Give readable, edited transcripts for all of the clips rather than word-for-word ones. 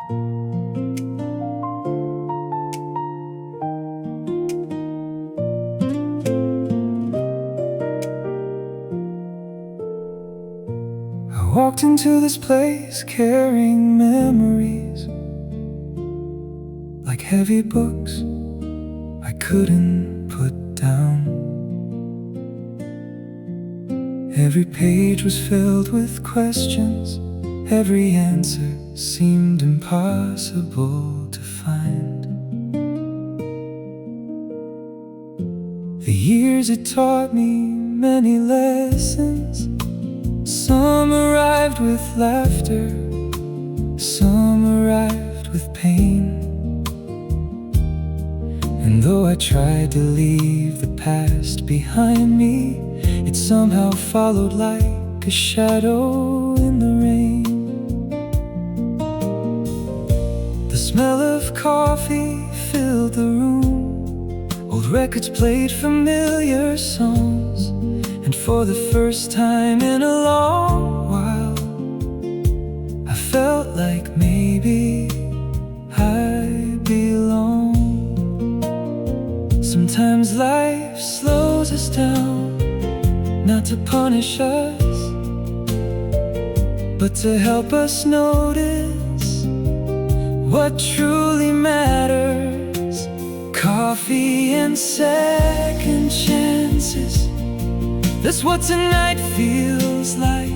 I walked into this place carrying memories like heavy books I couldn't put down. Every page was filled with questions. Every answer seemed impossible to find. The years had taught me many lessons. Some arrived with laughter, some arrived with pain. And though I tried to leave the past behind me, it somehow followed like a shadow in the rain. The smell of coffee filled the room. Old records played familiar songs. And for the first time in a long while, I felt like maybe I belong. Sometimes life slows us down, not to punish us, but to help us notice what truly matters. Coffee and second chances, that's what tonight feels like.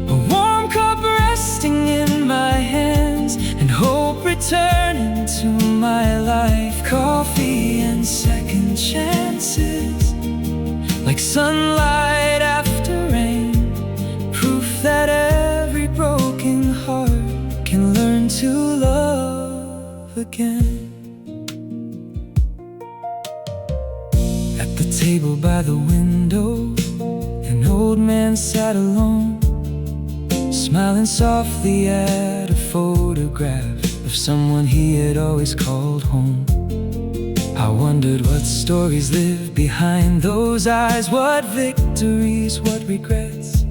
A warm cup resting in my hands, and hope returning to my life. Coffee and second chances, like sunlight after rain, proof that every broken heart can learn to love again. At the table by the window, an old man sat alone, smiling softly at a photograph of someone he had always called home. I wondered what stories lived behind those eyes, what victories, what regrets,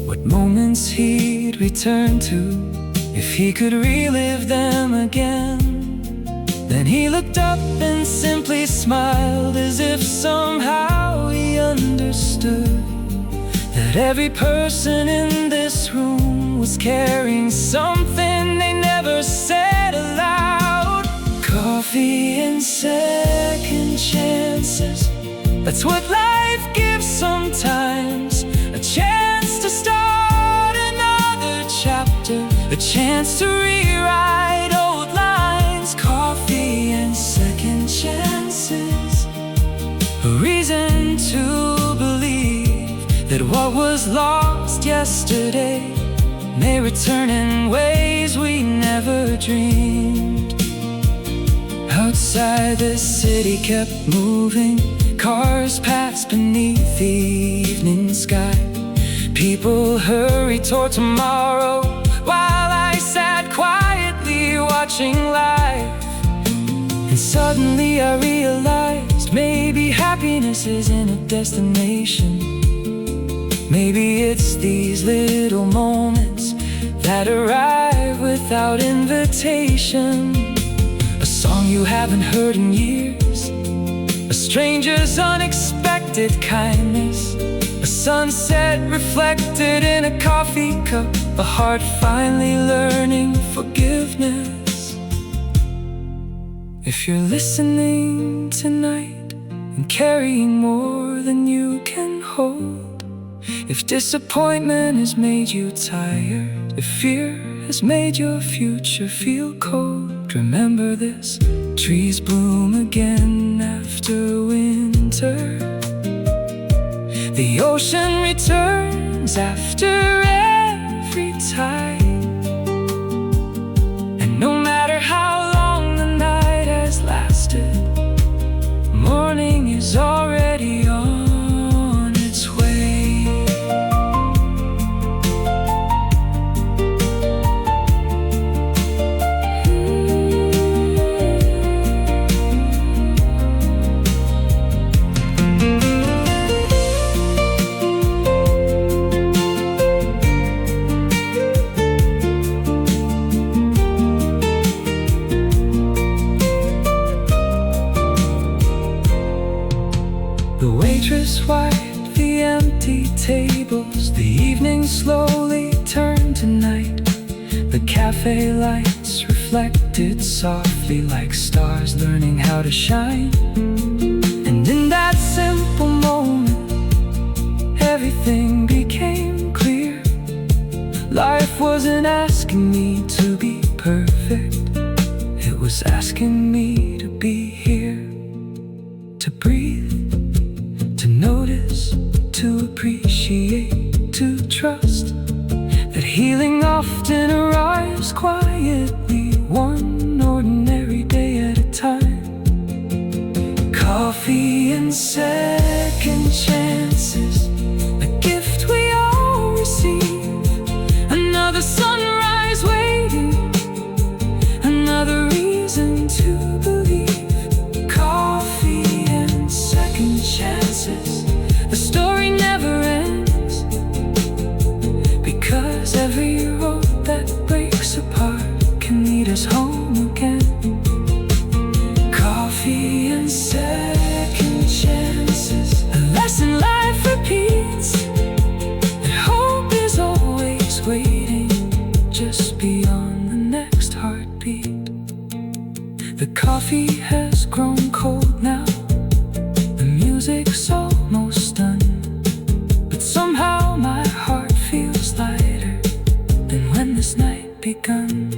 what moments he'd return to if he could relive them again. Then he looked up and simply smiled, as if somehow he understood that every person in this room was carrying something they never said aloud. Coffee and second chances, that's what life gives sometimes. A chance to start another chapter, a chance to rewrite old lines. Coffee and second chances, a reason to believe that what was lost yesterday may return in ways we never dreamed. Outside, the city kept moving. Cars passed beneath the evening sky. People hurried toward tomorrow, while I sat quietly watching life. And suddenly I realized maybe happiness isn't a destination. Maybe it's these little moments that arrive without invitation. A song you haven't heard in years, a stranger's unexpected kindness, a sunset reflected in a coffee cup, a heart finally learning forgiveness. If you're listening tonight and carrying more than you can hold, if disappointment has made you tired, if fear has made your future feel cold, remember this: trees bloom again after winter. The ocean returns after every tide. And no matter how long the night has lasted, morning is already on its way. cafe lights reflected softly like stars learning how to shine. And in that simple moment, everything became clear. Life wasn't asking me to be perfect, it was asking me to be here, to breathe, to notice, to appreciate, to trust that healing often arrives quietly, one ordinary day at a time. Coffee and second chances, a gift we all receive. Another sunrise waiting, another reason to believe. Coffee and second chances, the story never ends, because every road that breaks apart can lead us home again. Coffee and second chances, a lesson life repeats, that hope is always waiting just beyond the next heartbeat. The coffee has grown cold now, the music's almost done, but somehow my heart feels lighter than when this night begun.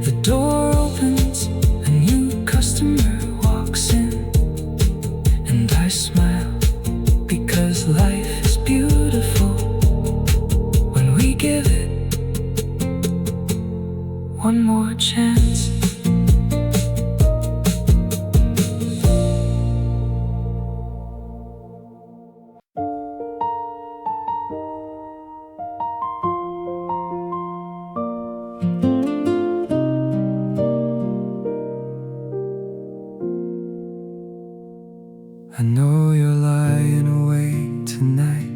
The door opens, a new customer walks in, and I smile, because life is beautiful when we give it one more chance. I know you're lying awake tonight,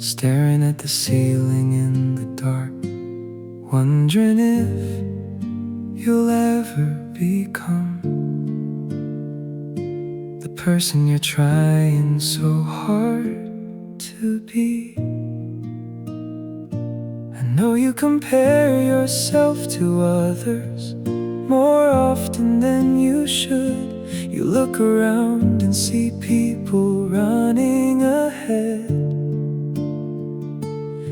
staring at the ceiling in the dark, wondering if you'll ever become the person you're trying so hard to be. I know you compare yourself to others more often than you should. You look around and see people running ahead,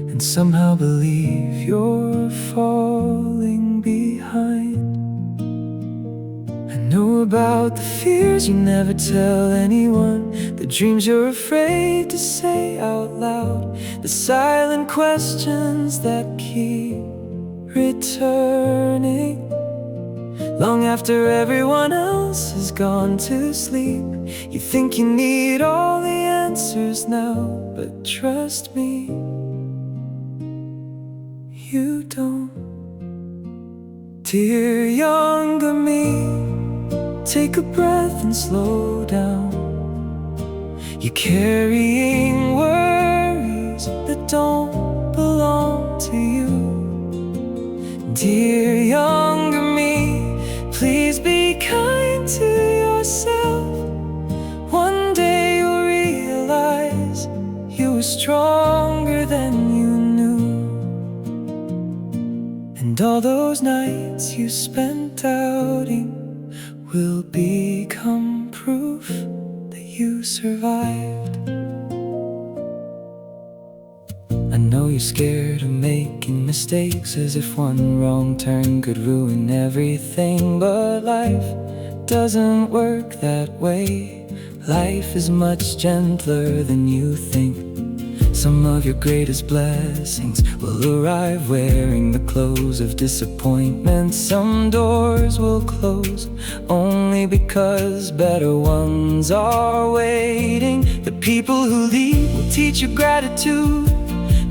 and somehow believe you're falling behind. I know about the fears you never tell anyone, the dreams you're afraid to say out loud, the silent questions that keep returning long after everyone else has gone to sleep. You think you need all the answers now, but trust me, you don't. Dear younger me, take a breath and slow down. You're carrying worries that don't belong to you. Dear younger me, please be kind to yourself. One day you'll realize you were stronger than you knew, and all those nights you spent doubting will become proof that you survived. I know you're scared of making mistakes, as if one wrong turn could ruin everything, but life doesn't work that way. Life is much gentler than you think. Some of your greatest blessings will arrive wearing the clothes of disappointment. Some doors will close only because better ones are waiting. The people who leave will teach you gratitude,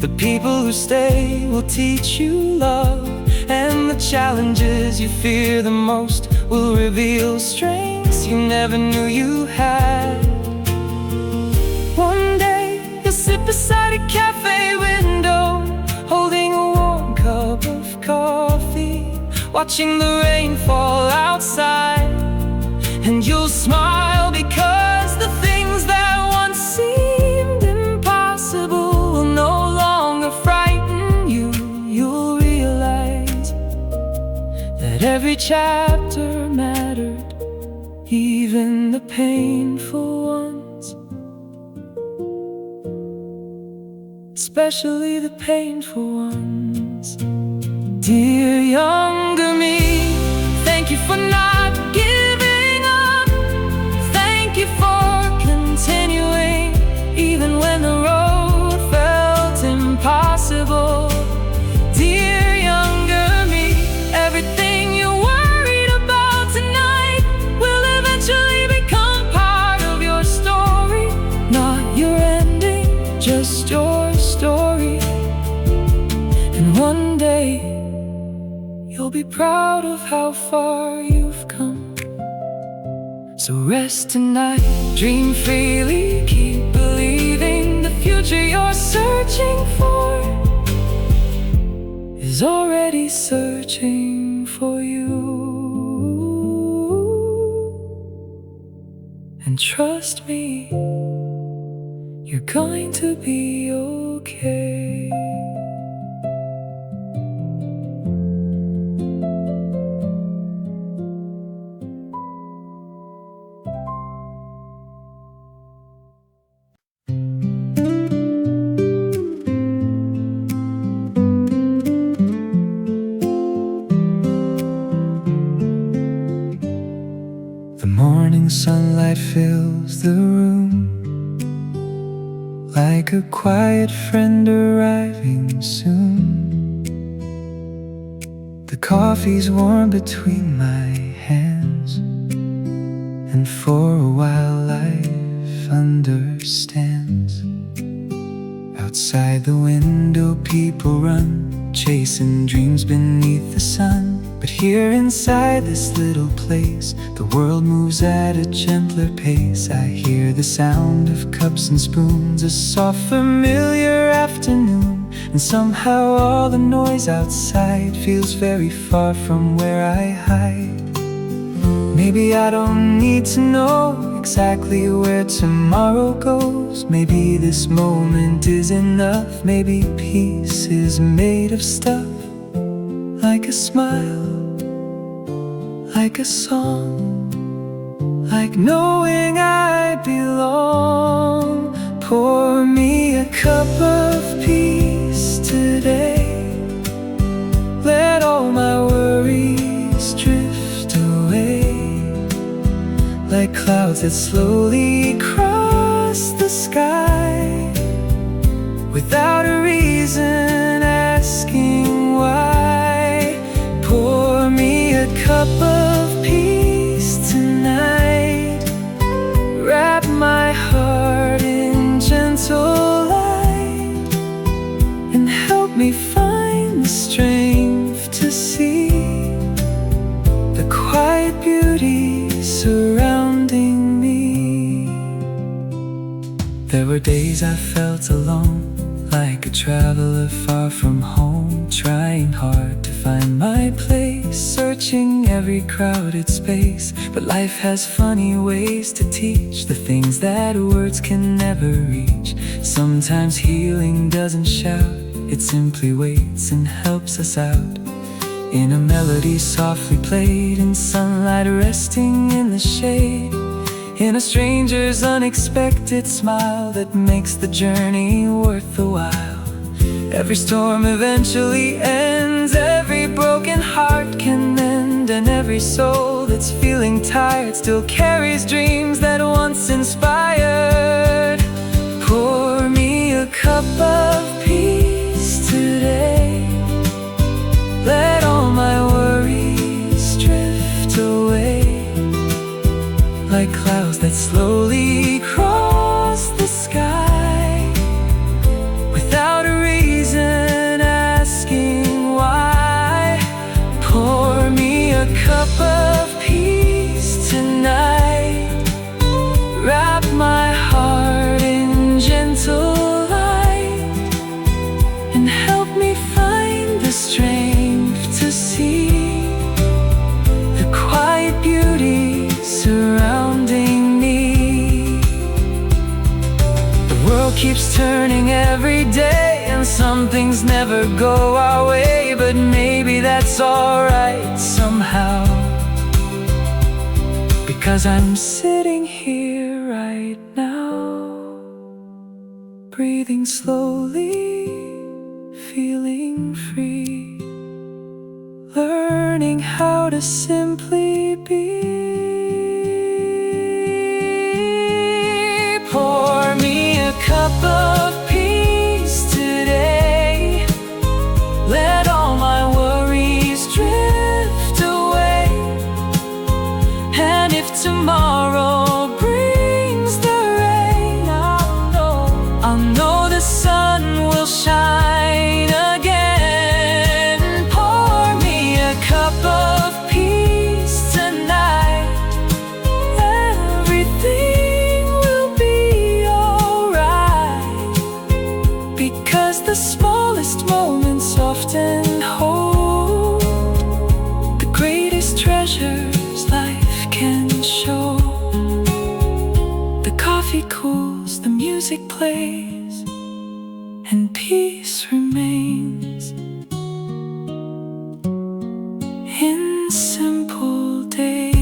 the people who stay will teach you love, and the challenges you fear the most will reveal strengths you never knew you had. One day you'll sit beside a cafe window, holding a warm cup of coffee, watching the rain fall outside, and you'll smile because the things that once seemed impossible will no longer frighten you. You'll realize every chapter mattered, even the painful ones, especially the painful ones. Dear younger me, thank you for not giving up. Thank you for continuing, even when the road felt impossible. Dear younger me, everything you worried about tonight will eventually become part of your story. Not your ending, just your story. And one day you'll be proud of how far you've come. So rest tonight, dream freely, keep believing the future you're searching for is already searching for you. And trust me, you're going to be okay. Sunlight fills the room like a quiet friend arriving soon. The coffee's warm between my hands, and for a while life understands. Outside the window people run, chasing dreams beneath the sun. But here inside this little place, the world moves at a gentler pace. I hear the sound of cups and spoons, a soft familiar afternoon. And somehow all the noise outside feels very far from where I hide. Maybe I don't need to know exactly where tomorrow goes. Maybe this moment is enough. Maybe peace is made of stuff, like a smile, like a song, like knowing I belong. Pour me a cup of peace today. Let all my worries drift away, like clouds that slowly cross the sky, without a reason asking why. Pour me a cup of peace tonight. Wrap my heart in gentle light, and help me find the strength to see the quiet beauty surrounding me. There were days I felt alone, like a traveler far from home, trying hard to find my place, searching every crowded space. But life has funny ways to teach the things that words can never reach. Sometimes healing doesn't shout, it simply waits and helps us out. In a melody softly played, in sunlight resting in the shade, in a stranger's unexpected smile that makes the journey worth the while. Every storm eventually ends, every broken heart can mend, and every soul that's feeling tired still carries dreams that once inspired. Pour me a cup of peace today. Let all my worries drift away, like clouds that slowly cross the sky, without a reason asking why. Pour me a cup of peace tonight. Wrap my heart in gentle light, and help me find the strength to see the quiet beauty surrounding me. The world keeps turning every day, and some things never go our way, but maybe that's alright. Somehow 'Cause I'm sitting here right now, breathing slowly, feeling free, learning how to simply be. Pour me a cup of peace today, let all my worries drift away. And if tomorrow brings the rain, I'll know the sun will shine again. Pour me a cup of peace tonight, everything will be alright. Because the smallest moments often hold the greatest treasures life can show. The coffee cools, the music plays, and peace remains in simple days.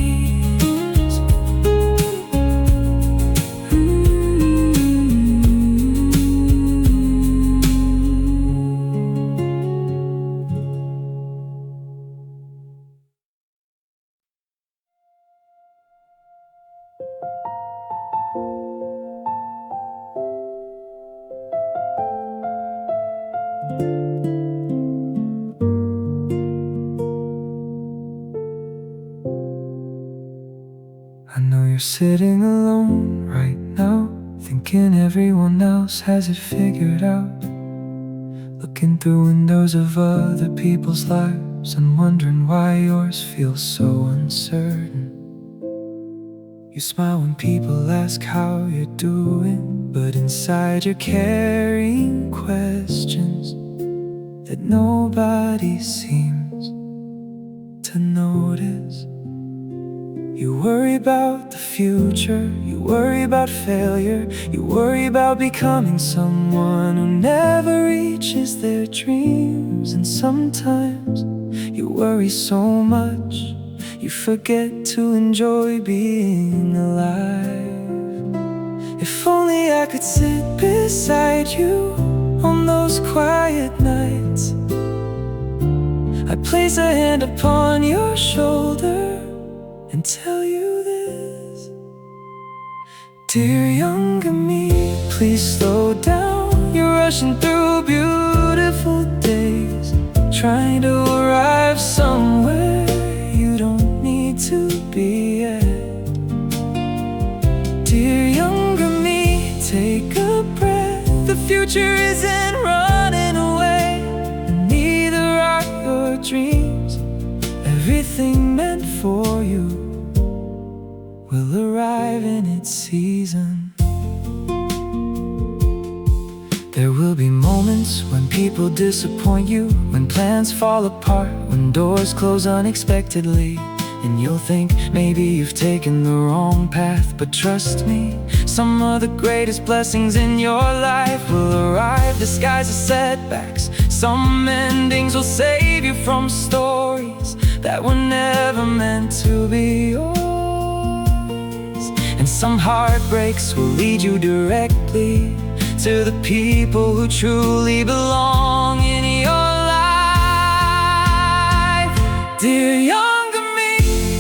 I know you're sitting alone right now, thinking everyone else has it figured out, looking through windows of other people's lives and wondering why yours feels so uncertain. You smile when people ask how you're doing, but inside you're carrying questions that nobody seems to notice. You worry about the future, you worry about failure, you worry about becoming someone who never reaches their dreams. And sometimes you worry so much, you forget to enjoy being alive. If only I could sit beside you on those quiet nights, I'd place a hand upon your shoulder and tell you this. Dear younger me, please slow down. You're rushing through beautiful days, trying to arrive somewhere you don't need to be yet. Dear younger me, take a breath. The future isn't running away, and neither are your dreams. Everything meant for you will arrive in its season. There will be moments when people disappoint you, when plans fall apart, when doors close unexpectedly, and you'll think maybe you've taken the wrong path. But trust me, some of the greatest blessings in your life will arrive disguised as setbacks. Some endings will save you from stories that were never meant to be yours. And some heartbreaks will lead you directly to the people who truly belong in your life. Dear younger me,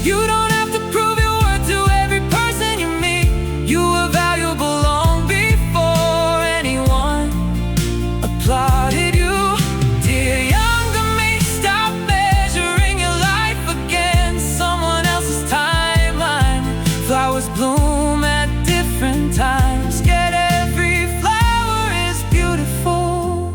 you don't have to prove your worth to every person you meet. You were valuable long before anyone applauded you. Dear younger me, stop measuring your life against someone else's timeline. Flowers bloom at different times, yet every flower is beautiful.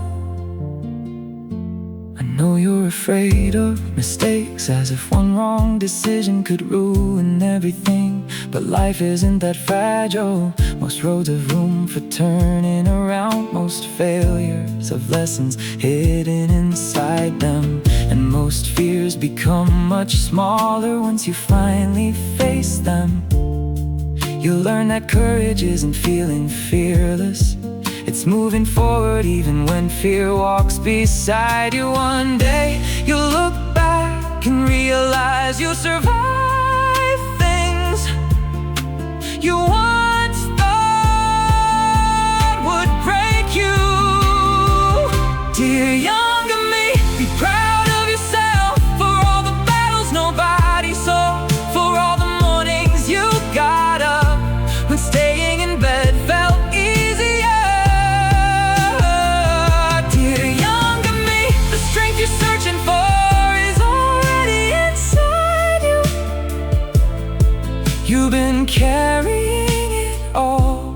I know you're afraid of mistakes, as if one wrong decision could ruin everything. But life isn't that fragile. Most roads have room for turning around. Most failures have lessons hidden inside them, and most fears become much smaller once you finally face them. You'll learn that courage isn't feeling fearless, it's moving forward even when fear walks beside you. One day you'll look back and realize you survived things you once thought would break you. Dear younger me, be proud of yourself for all the battles nobody saw, for all the mornings you got up when staying in bed felt easier. Dear younger me, the strength you're searching for is already inside you. You've been carrying it all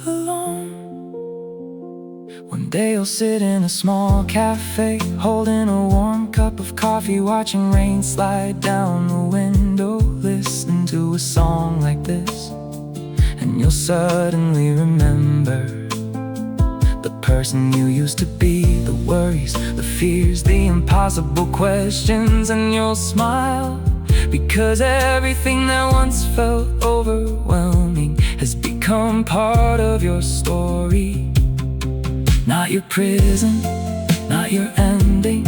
alone. One day you'll sit in a small cafe, holding a warm cup of coffee, watching rain slide down the window, listening to a song like this, and you'll suddenly remember the person you used to be, the worries, the fears, the impossible questions, and you'll smile because everything that once felt overwhelming has become part of your story. Not your prison, not your ending,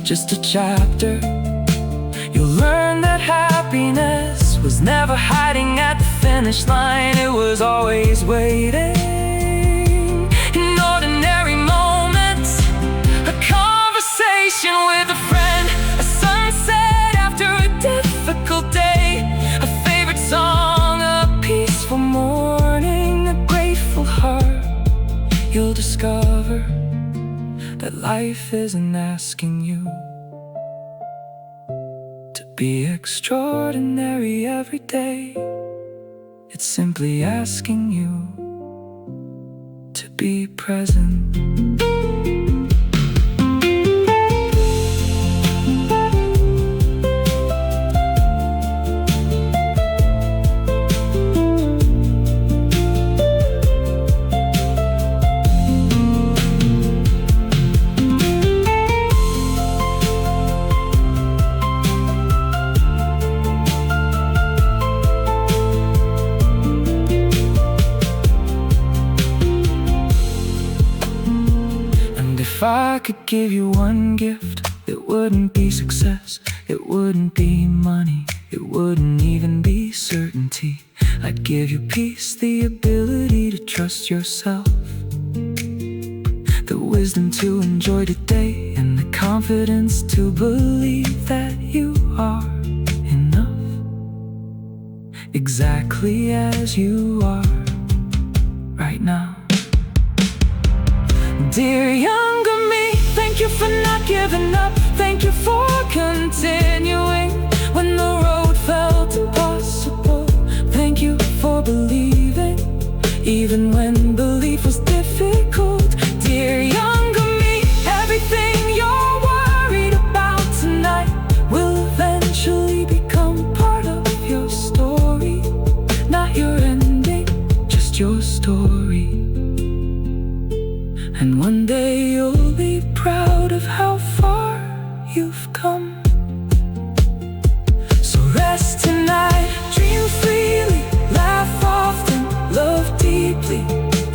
just a chapter. You'll learn that happiness was never hiding at the finish line. It was always waiting in ordinary moments. A conversation with a friend, a sunset after a difficult day, a favorite song, a peaceful morning, a grateful heart. You'll discover that life isn't asking you to be extraordinary every day. It's simply asking you to be present. If I could give you one gift, it wouldn't be success, it wouldn't be money, it wouldn't even be certainty. I'd give you peace, the ability to trust yourself, the wisdom to enjoy today, and the confidence to believe that you are enough, exactly as you are right now. Dear younger me, thank you for not giving up. Thank you for continuing when the road felt impossible. Thank you for believing, even when belief was difficult. Dear younger me, everything you're worried about tonight will eventually become part of your story. Not your ending, just your story. And one day you'll be proud of how far you've come. So rest tonight, dream freely, laugh often, love deeply,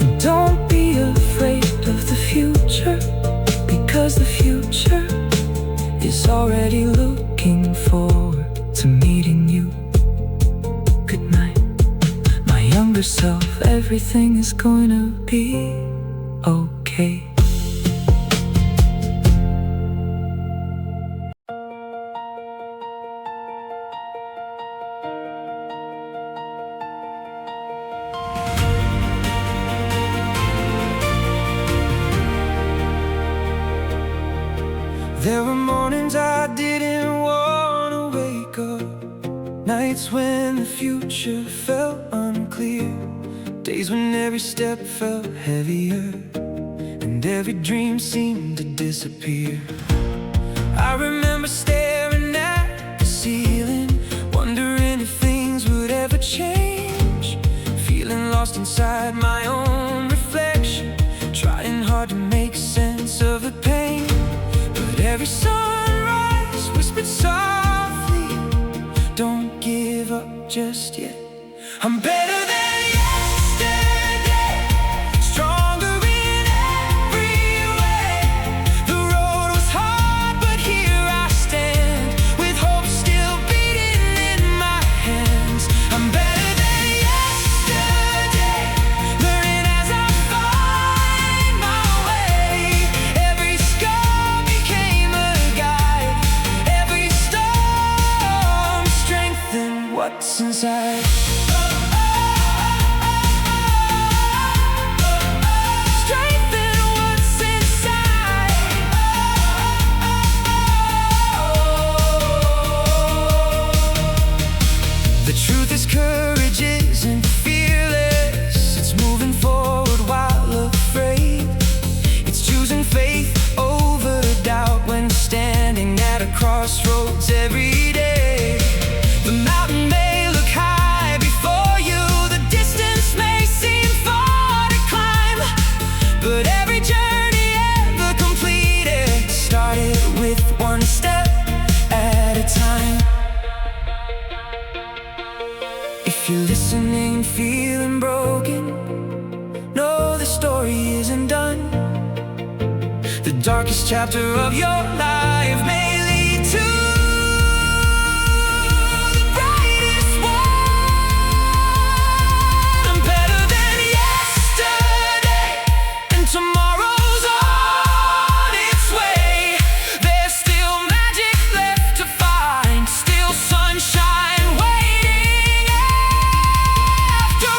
and don't be afraid of the future, because the future is already looking forward to meeting you. Good night, my younger self, everything is going to be okay. There were mornings I didn't want to wake up, nights when the future felt unclear, days when every step felt heavier and every dream seemed to disappear. I remember staring at the ceiling, wondering if things would ever change, feeling lost inside my own reflection, trying hard to make sense of the pain. But every sunrise whispered softly, don't give up just yet. I'm better than yesterday, stronger in every way. The road was hard, but here I stand, with hope still beating in my hands. I'm better than yesterday. what's inside. Strengthen what's inside. The truth is courage isn't fearless. It's moving forward while afraid. It's choosing faith over doubt when standing at a crossroads every day. The mountain may look high before you, the distance may seem far to climb, but every journey ever completed started with one step at a time. If you're listening and feeling broken, know the story isn't done. The darkest chapter of your life may lead to the brightest one. I'm better than yesterday, and tomorrow's on its way. There's still magic left to find, still sunshine waiting after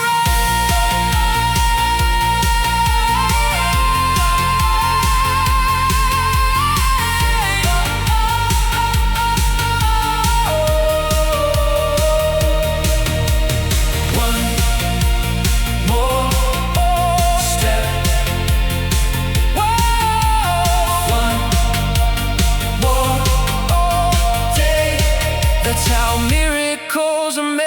that's how miracles are made.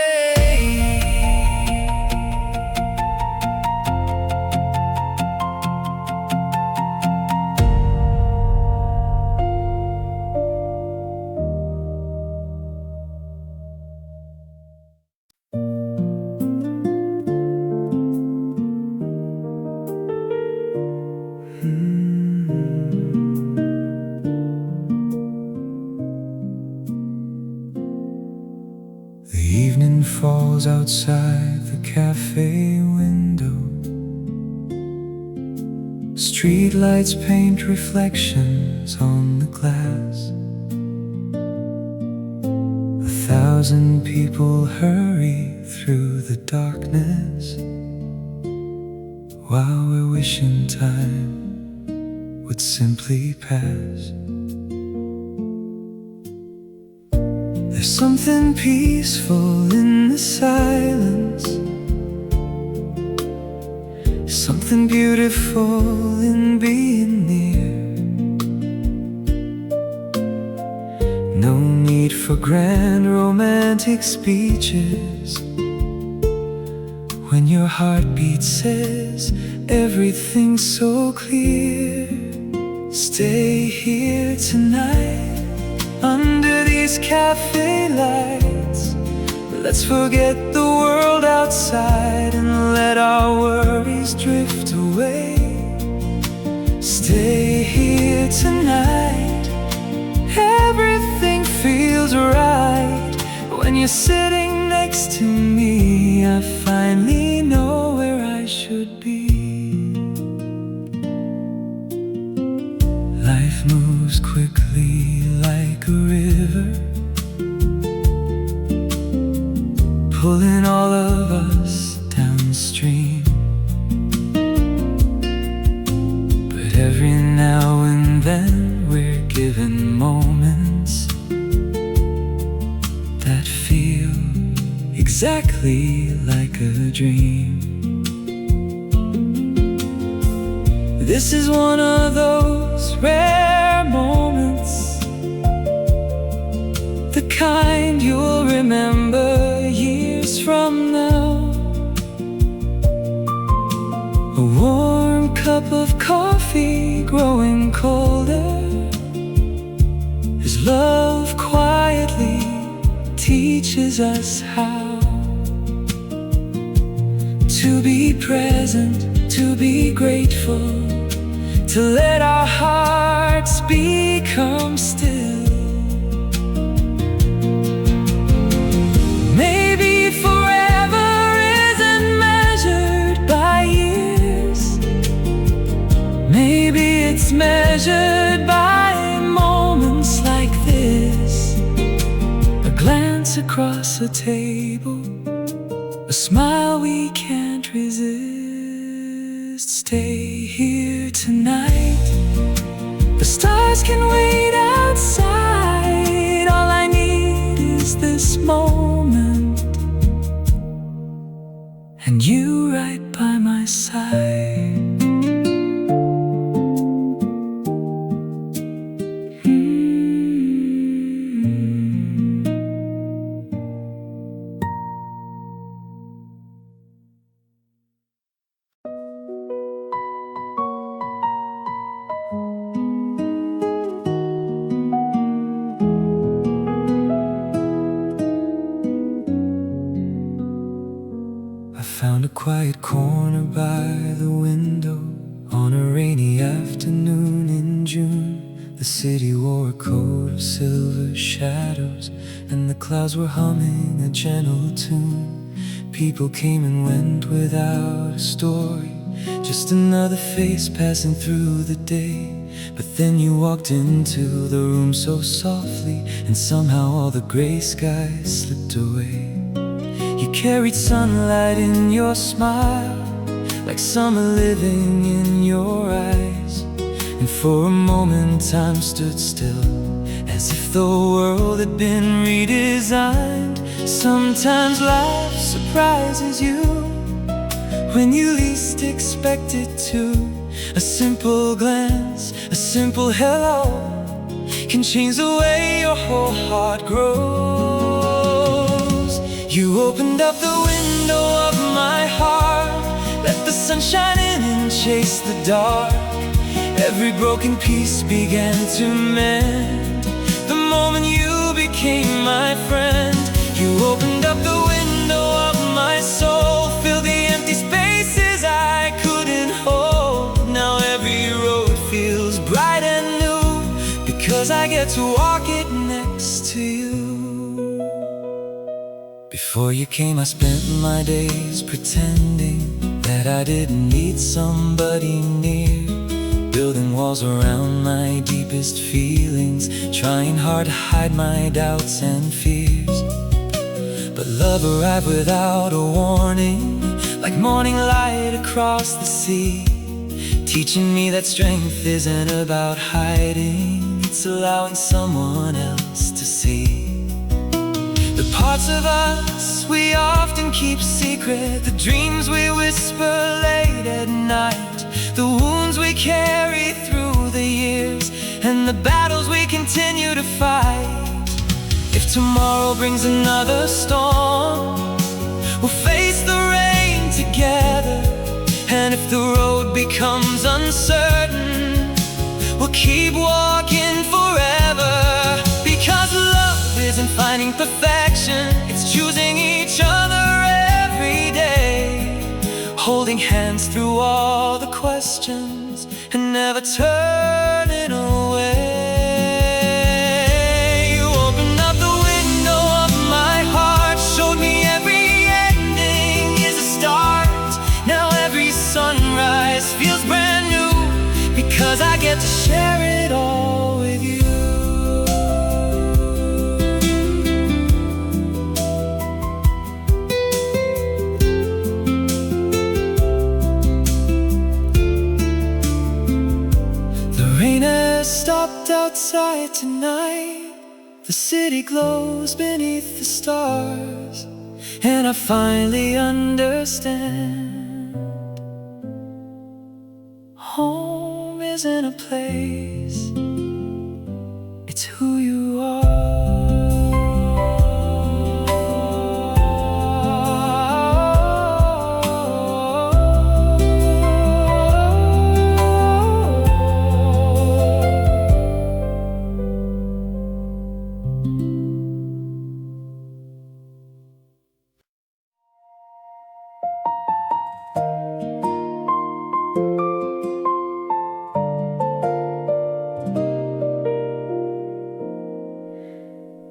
The evening falls outside the cafe window. Streetlights paint reflections on the glass. 1,000 people hurry through the darkness while we're wishing time would simply pass. There's something peaceful in the silence, something beautiful in being near. No need for grand romantic speeches when your heartbeat says everything's so clear. Stay here tonight under these cafe lights. Let's forget the world outside and let our worries drift away. Stay here tonight. Everything feels right when you're sitting next to me. I finally know where I should be. Life moves quickly like a river, pulling all of us downstream. But every now and then we're given moments that feel exactly like a dream. This is one of those rare moments, the kind you'll remember years from now. A warm cup of coffee growing colder as love quietly teaches us how to be present, to be grateful, to let our hearts become still. Maybe forever isn't measured by years. Maybe it's measured by moments like this. A glance hands across the table, a smile we can't resist. Stay here tonight, the stars can wait outside. All I need is this moment, and you right by my side. Found a quiet corner by the window on a rainy afternoon in June. The city wore a coat of silver shadows, and the clouds were humming a gentle tune. People came and went without a story, just another face passing through the day. But then you walked into the room so softly, and somehow all the gray skies slipped away. You carried sunlight in your smile, like summer living in your eyes. And for a moment time stood still, as if the world had been redesigned. Sometimes life surprises you when you least expect it to. A simple glance, a simple hello can change the way your whole heart grows. You opened up the window of my heart, let the sun shine in and chase the dark. Every broken piece began to mend the moment you became my friend. You opened up the window of my soul, filled the empty spaces I couldn't hold. Now every road feels bright and new, because I get to walk it next to you. Before you came I spent my days pretending that I didn't need somebody near, building walls around my deepest feelings, trying hard to hide my doubts and fears. But love arrived without a warning, like morning light across the sea, teaching me that strength isn't about hiding, it's allowing someone else to see. The parts of us we often keep secret, the dreams we whisper late at night, the wounds we carry through the years, and the battles we continue to fight. If tomorrow brings another storm, we'll face the rain together. And if the road becomes uncertain, we'll keep walking forever. Because love isn't finding perfection, it's choosing each other every day, holding hands through all the questions and never turning away. You opened up the window of my heart, showed me every ending is a start. Now every sunrise feels brand new, because I get to share it all with you. Stopped outside tonight, the city glows beneath the stars, and I finally understand. Home isn't a place, it's who you are.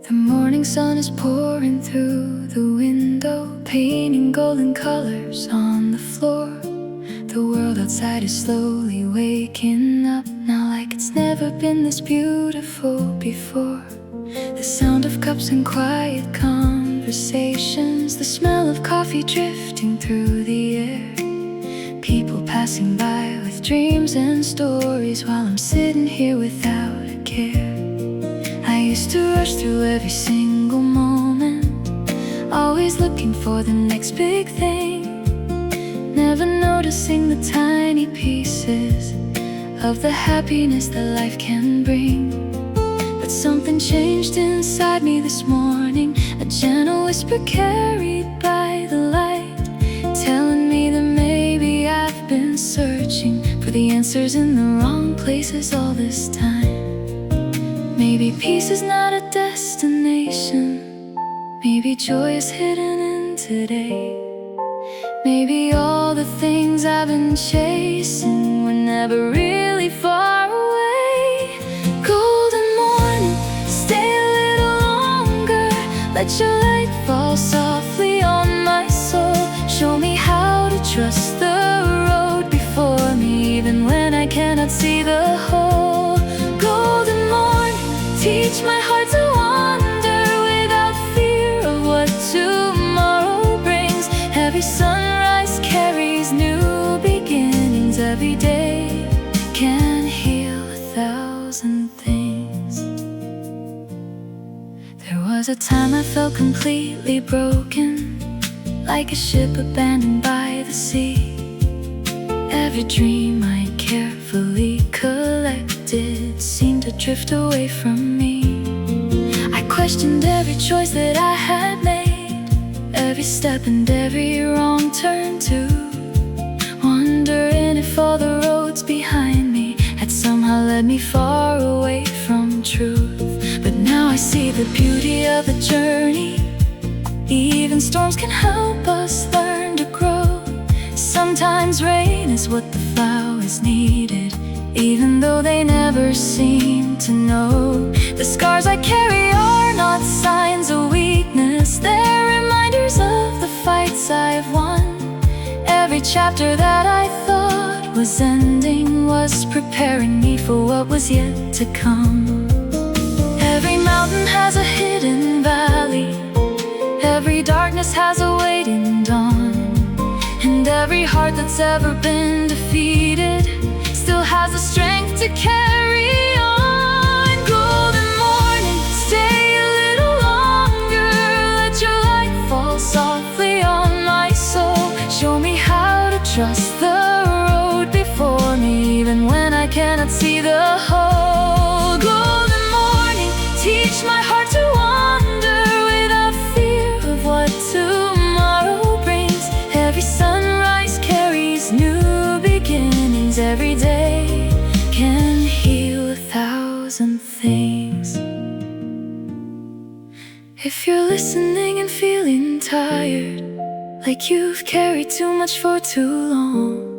The morning sun is pouring through the window, painting golden colors on the floor. The world outside is slowly waking up now, like it's never been this beautiful before. The sound of cups and quiet conversation conversations, the smell of coffee drifting through the air, people passing by with dreams and stories while I'm sitting here without a care. I used to rush through every single moment, always looking for the next big thing, never noticing the tiny pieces of the happiness that life can bring. But something changed inside me this morning, a gentle whisper carried by the light, telling me that maybe I've been searching for the answers in the wrong places all this time. Maybe peace is not a destination, maybe joy is hidden in today. Maybe all the things I've been chasing were never really far away. Golden morning, stay a little longer, let your light fall softly on my soul. Show me how to trust the road before me, even when I cannot see the whole. Golden morning, teach my heart to wander without fear of what tomorrow brings. Every sunrise carries new beginnings. Every day can heal 1,000 things. There was a time I felt completely broken, like a ship abandoned by the sea. Every dream I carefully collected seemed to drift away from me. I questioned every choice that I had made, every step and every wrong turn too, wondering if all the roads behind me had somehow led me far away from truth. But now I see the beauty of the journey. Even storms can help us learn to grow. Sometimes rain is what the flowers needed, even though they never seem to know. The scars I carry are not signs of weakness, they're reminders of the fights I've won. Every chapter that I thought was ending was preparing me for what was yet to come. Every mountain has a hidden valley, every darkness has a waiting dawn, and every heart that's ever been defeated still has the strength to carry on. Golden morning, stay a little longer, let your light fall softly on my soul. Show me how to trust the road before me, even when I cannot see the whole. Golden morning, teach my heart to wander without fear of what tomorrow brings. Every sunrise carries new beginnings. Every day can heal 1,000 things. If you're listening and feeling tired, like you've carried too much for too long,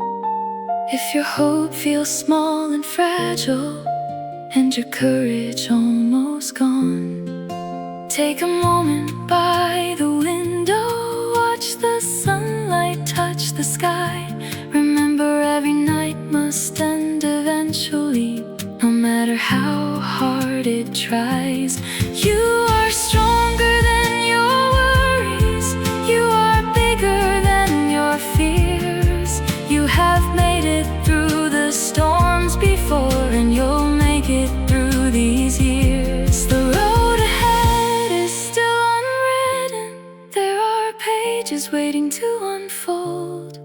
if your hope feels small and fragile and your courage almost gone, take a moment by the window, watch the sunlight touch the sky. Remember, every night must end eventually, no matter how hard it tries. You are stronger than your worries, you are bigger than your fears. You have made it through the storms before, and you'll make it through these years. The road ahead is still unwritten, there are pages waiting to unfold.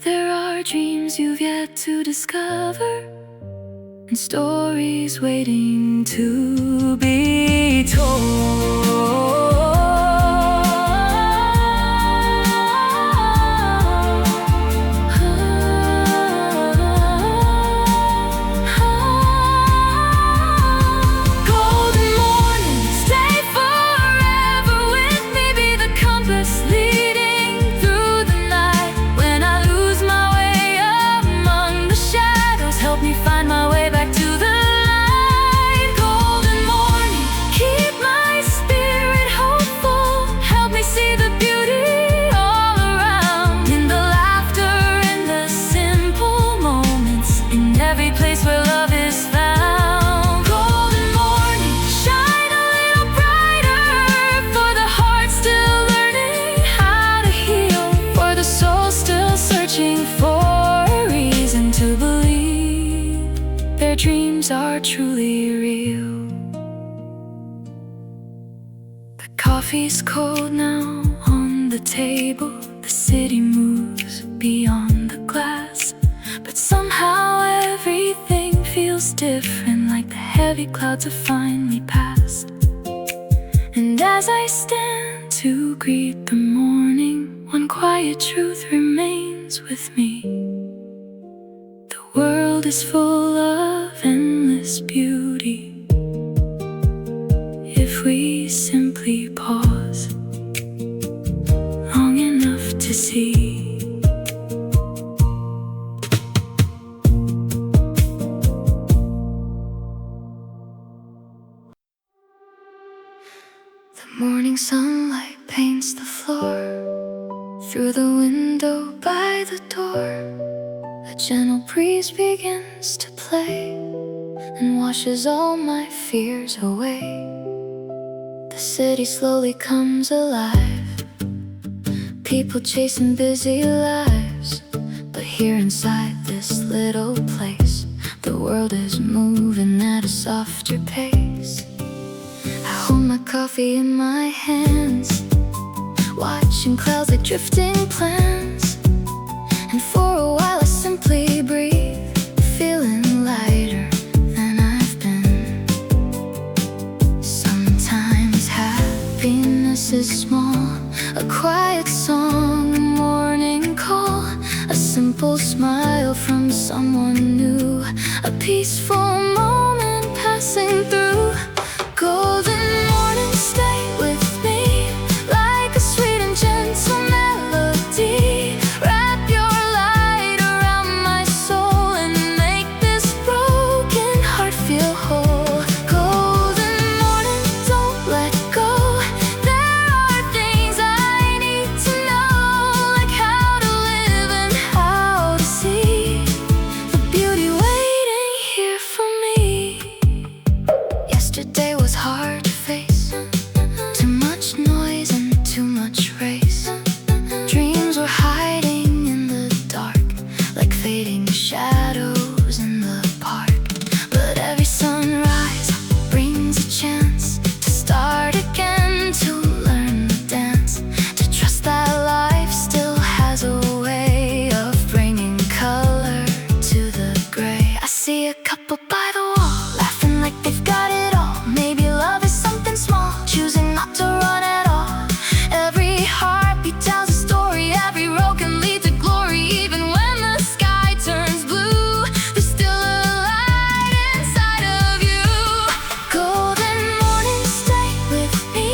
There are dreams you've yet to discover, and stories waiting to be told. My way back to the light. Golden morning, keep my spirit dreams are truly real. The coffee's cold now on the table. The city moves beyond the glass, but somehow everything feels different, like the heavy clouds have finally passed. And as I stand to greet the morning, one quiet truth remains with me. The world is full of endless beauty if we simply pause long enough to see. The morning sunlight paints the floor. Through the window by the door, a gentle breeze begins to play and washes all my fears away. The city slowly comes alive, people chasing busy lives, but here inside this little place, the world is moving at a softer pace. I hold my coffee in my hands, watching clouds like drifting plants, and for a while I simply breathe, feeling lighter than I've been. Sometimes happiness is small, a quiet song, a morning call, a simple smile from someone new, a peaceful moment passing through. Golden morning, stay with me like a sweet and gentle melody. Wrap your light around my soul and make this broken heart feel whole. Golden morning, don't let go. There are things I need to know, like how to live and how to see the beauty waiting here for me. Yesterday was hard to face, too much noise and too much race. Dreams were hiding in the dark, like fading shadows in the park. But every sunrise brings a chance to start again, to learn the dance, to trust that life still has a way of bringing color to the gray. I see a couple by the wall, laughing like they've got it all. Maybe love is something small, choosing not to run at all. Every heartbeat tells a story, every road can lead to glory. Even when the sky turns blue, there's still a light inside of you. Golden morning, stay with me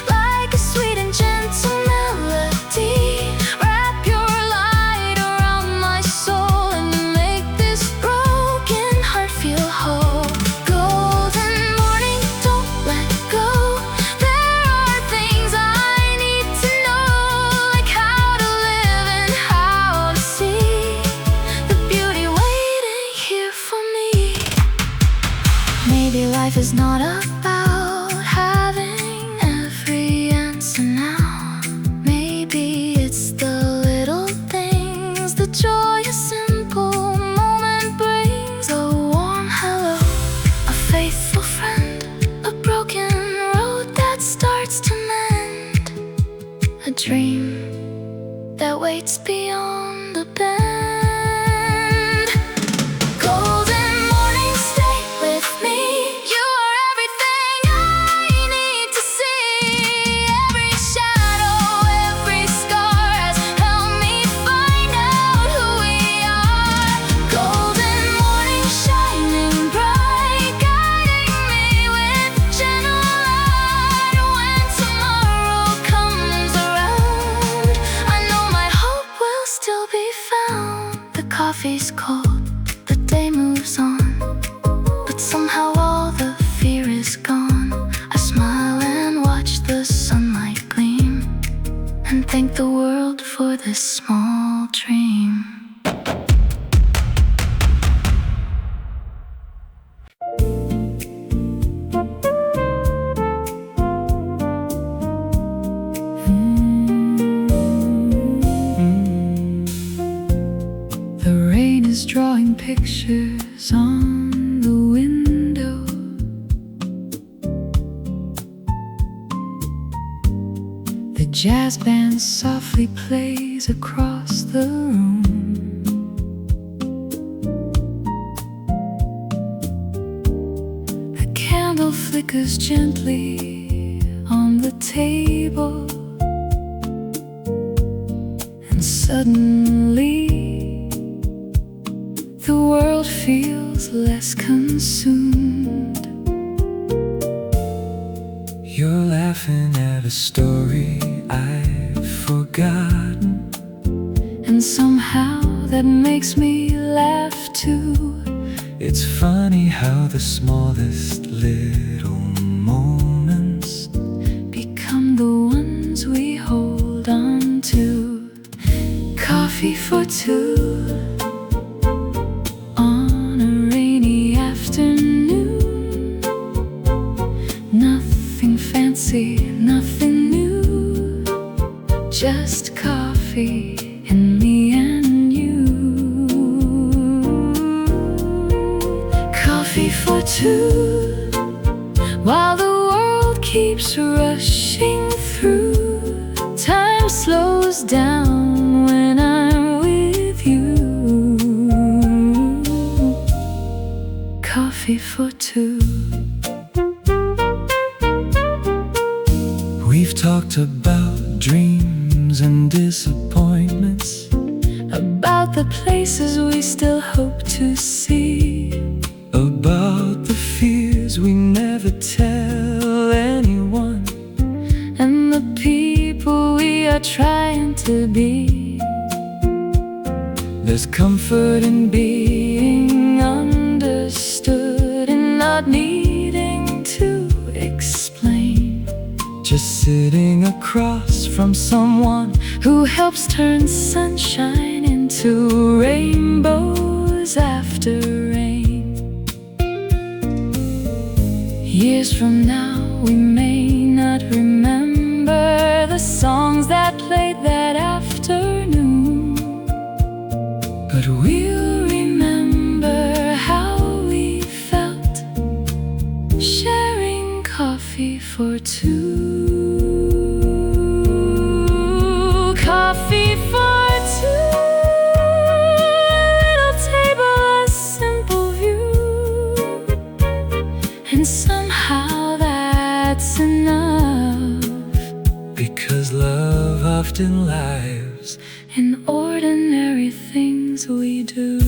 like a sweet and gentle melody. Wrap your light around my soul and make this broken heart feel whole. Golden morning, don't let go. There are things I need to know, like how to live and how to see the beauty waiting here for me. Maybe life is not about having every answer now. Maybe it's the little things, the joy a simple moment brings. A warm hello, a faithful friend, a broken road that starts to mend, a dream that waits beyond the bend. Golden morning, stay with me. You are everything I need to see. Every shadow, every scar has helped me find out who we are. Golden morning, shining bright, guiding me with gentle light. When tomorrow comes around, I know my hope will still be found. The coffee's cold, the day moves on, but somehow all the fear is gone. I smile and watch the sunlight gleam, and thank the world for this small dream. The rain is drawing pictures on the window. jazz band softly plays across the room. A candle flickers gently on the table, and suddenly the world feels less consumed. You're laughing at a story I've forgotten, and somehow that makes me laugh too. It's funny how the smallest little moments become the ones we hold on to. Coffee for two on a rainy afternoon. Nothing fancy, nothing new, just coffee and me and you. Coffee for two, while the world keeps rushing through. Time slows down when I'm with you. Coffee for two. We've talked about dreams and disappointments, about the places we still hope to see, about the fears we never tell anyone, and the people we are trying to be. There's comfort in being understood and not needing to explain. Just sitting across from someone who helps turn sunshine into rainbows after rain. Years from now we may not remember the songs that played that afternoon, but we'll remember how we felt sharing coffee for two. Coffee for two, little table, a simple view, and somehow that's enough, because love often lives in ordinary things we do.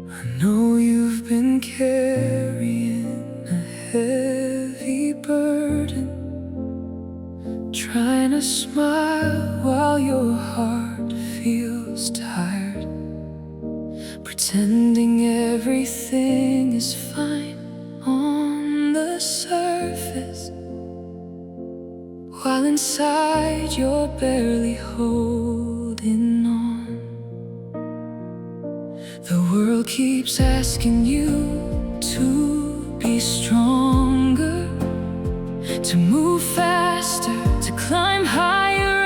I know you've been carrying a heavy burden, trying to smile while your heart feels tired, pretending everything is fine on the surface, while inside you're barely holding on. The world keeps asking you to be stronger, to move faster, to climb higher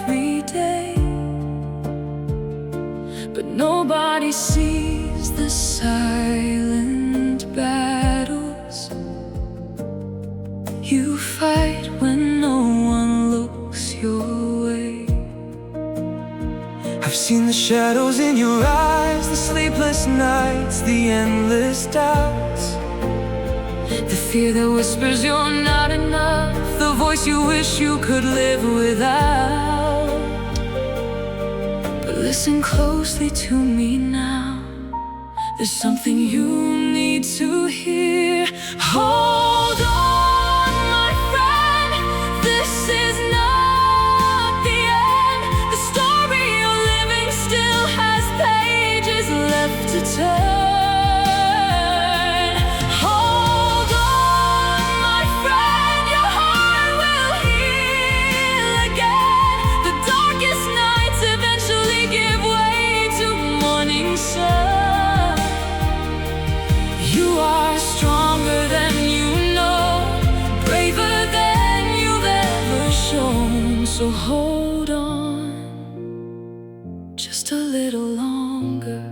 every day. But nobody sees the silent battles you fight when no one looks your way. I've seen the shadows in your eyes, the sleepless nights, the endless doubts, the fear that whispers you're not enough, the voice you wish you could live without. But listen closely to me now, there's something you need to hear. Hold on, my friend, this is not the end. The story you're living still has pages left to turn. Hold on, my friend, your heart will heal again. So hold on just a little longer.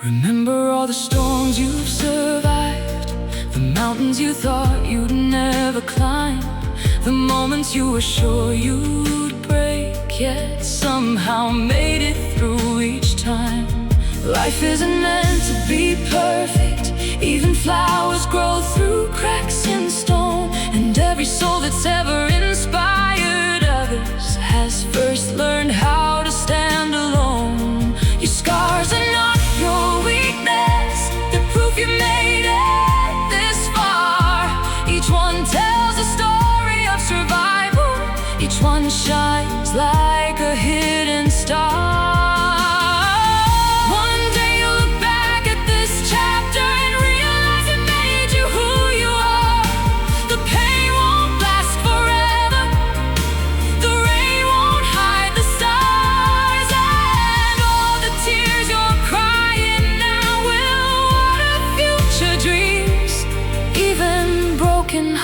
Remember all the storms you've survived, the mountains you thought you'd never climb, the moments you were sure you'd break, yet somehow made it through each time. Life isn't meant to be perfect. Even flowers grow through cracks in stone, and every soul that's ever inspired others has first learned how to stand alone. Your scars are not your weakness, they're proof you made it this far. Each one tells a story of survival, each one shines like a hidden star.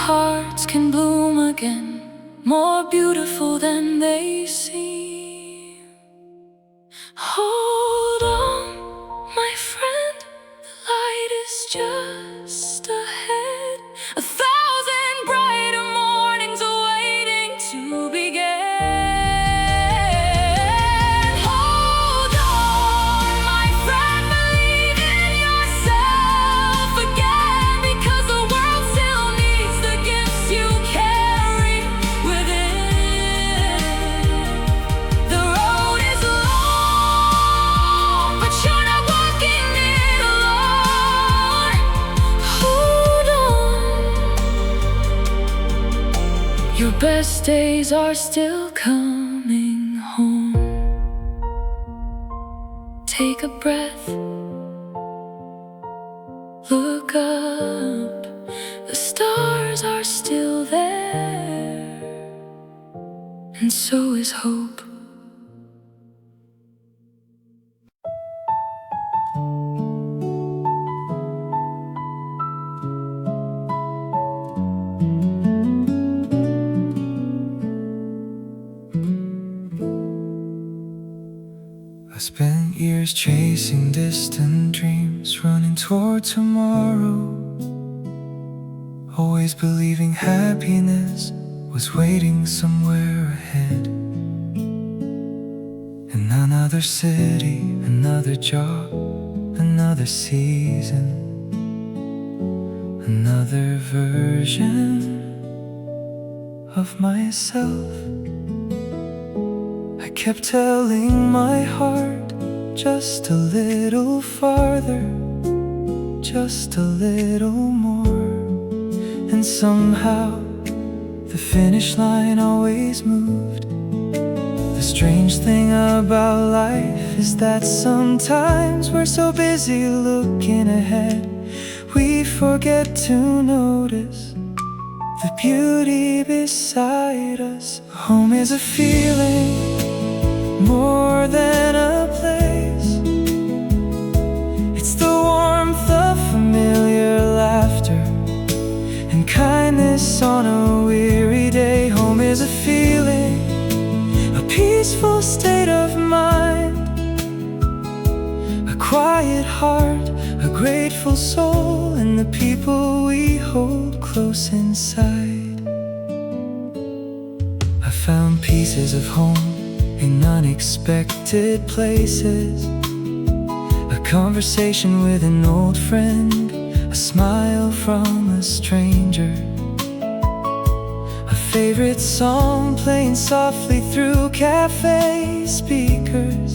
Hearts can bloom again, more beautiful than they seem. Hold on, my friend, the light is just ahead. 1,000 brighter mornings awaiting to begin. Hold on, my friend, believe in yourself again, because the world still needs the gifts you carry within. The road is long, but you're not walking it alone. Hold on, your best days are still coming home. Take a breath, look up, the stars are still there, and so is hope. I spent years chasing distant dreams, running toward tomorrow, always believing happiness was waiting somewhere ahead. In another city, another job, another season, another version of myself. I kept telling my heart, just a little farther, just a little more. And somehow the finish line always moved. The strange thing about life is that sometimes we're so busy looking ahead, we forget to notice the beauty beside us. Home is a feeling more than a place. It's the warmth of familiar laughter and kindness on a weary day. Home is a feeling, a peaceful state of mind, a quiet heart, a grateful soul, and the people we hold close inside. I found pieces of home in unexpected places, a conversation with an old friend, a smile from a stranger, a favorite song playing softly through cafe speakers,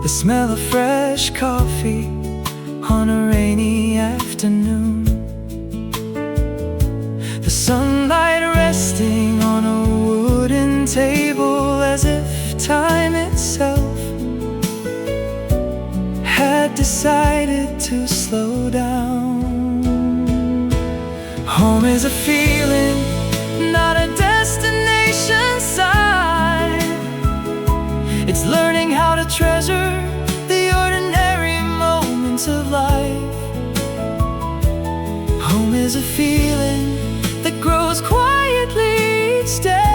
the smell of fresh coffee on a rainy afternoon, the sunlight resting on a wooden table as if time itself had decided to slow down. Home is a feeling, not a destination sign. It's learning how to treasure the ordinary moments of life. Home is a feeling that grows quietly each day,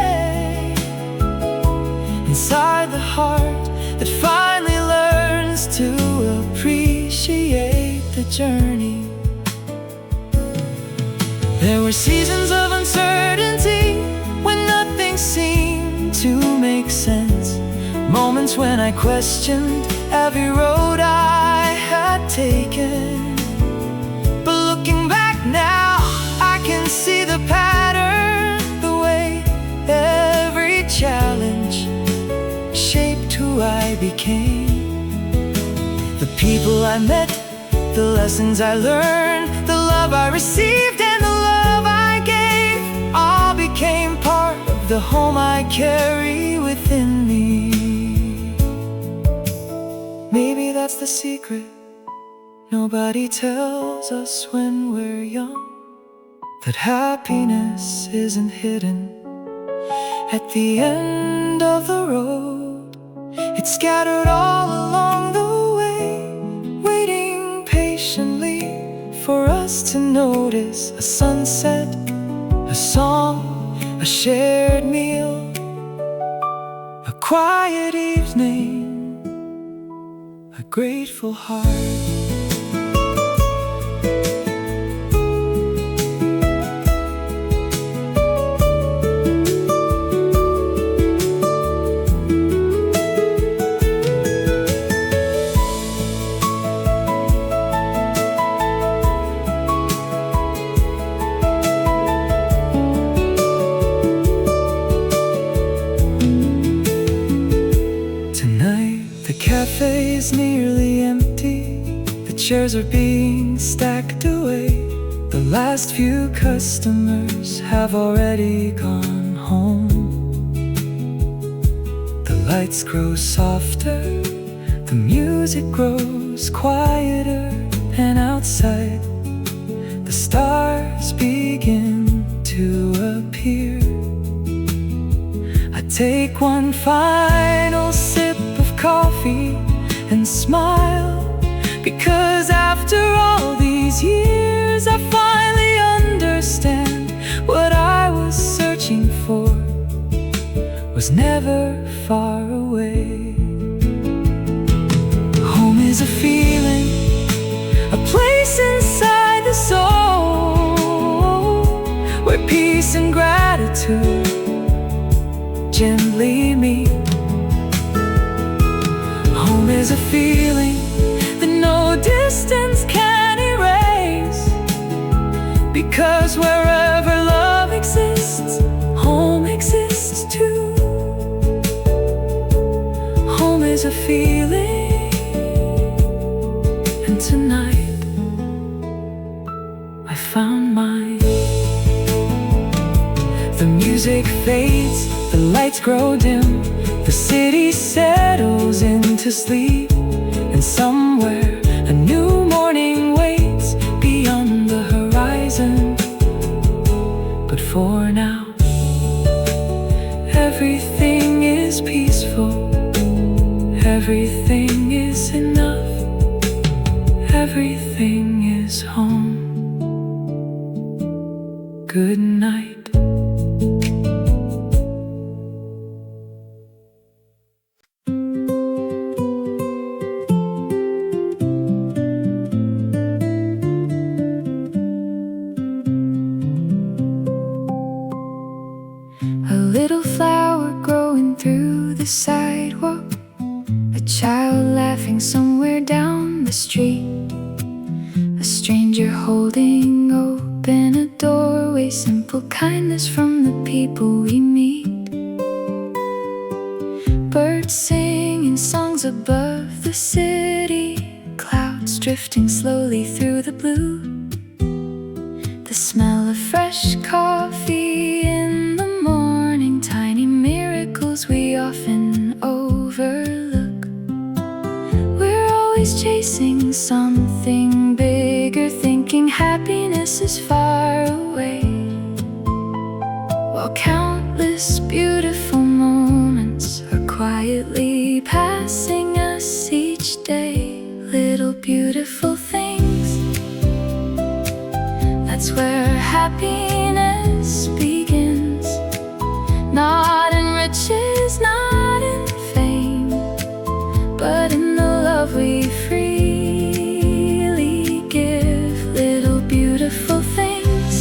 were seasons of uncertainty when nothing seemed to make sense. Moments when I questioned every road I had taken. But looking back now, I can see the pattern, the way every challenge shaped who I became. The people I met, the lessons I learned, the love I received and the love I gave, all became part of the home I carry within me. Maybe that's the secret nobody tells us when we're young, that happiness isn't hidden at the end of the road. It's scattered all along the way, waiting patiently for us to notice a sunset, a song, a shared meal, a quiet evening, a grateful heart. Cafe's nearly empty, the chairs are being stacked away. The last few customers have already gone home. The lights grow softer, the music grows quieter, and outside the stars begin to appear. I take one final sip of coffee and smile, because after all these years I finally understand what I was searching for was never far away. Home is a feeling, a place inside the soul, where peace and gratitude gently meet. Home is a feeling that no distance can erase, because wherever love exists, home exists too. Home is a feeling, and tonight I found mine. The music fades, the lights grow dim, the city settles into sleep, and somewhere a new morning waits beyond the horizon. But for now, everything is peaceful, everything is enough, everything is home. Good night. Sidewalk, a child laughing somewhere down the street, a stranger holding open a doorway, simple kindness from the people we meet. Birds singing songs above the city, clouds drifting slowly through the blue, the smell of fresh coffee in the morning, tiny miracles we often overlook. We're always chasing something bigger, thinking happiness is far away, while countless beautiful moments are quietly passing us each day. Little beautiful things, that's where happiness begins. Not in riches, not in fame, but in the love we freely give. Little beautiful things,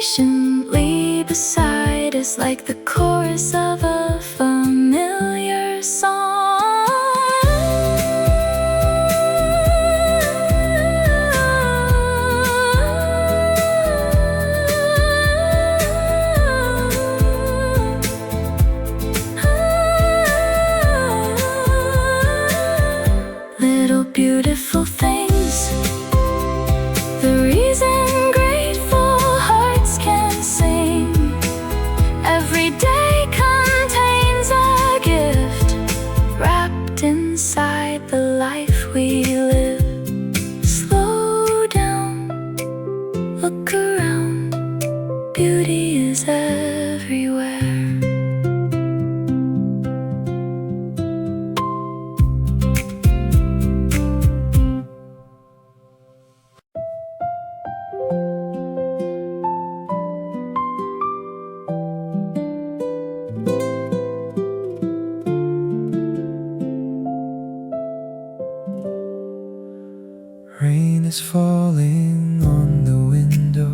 patiently beside us like the chorus of a familiar song. Little beautiful things, the reason grateful hearts can sing. Every day contains a gift wrapped inside the life we live. Slow down, look around, beauty is everywhere. Rain is falling on the window,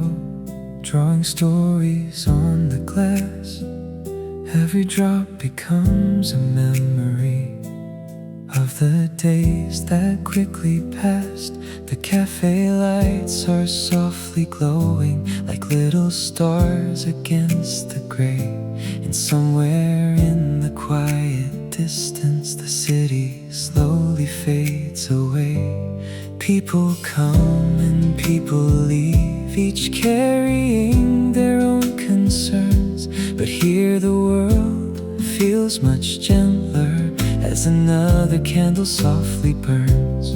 drawing stories on the glass. Every drop becomes a memory of the days that quickly passed. The cafe lights are softly glowing like little stars against the gray. And somewhere in the quiet distance, the city slowly fades away. People come and people leave, each carrying their own concerns. But here the world feels much gentler as another candle softly burns.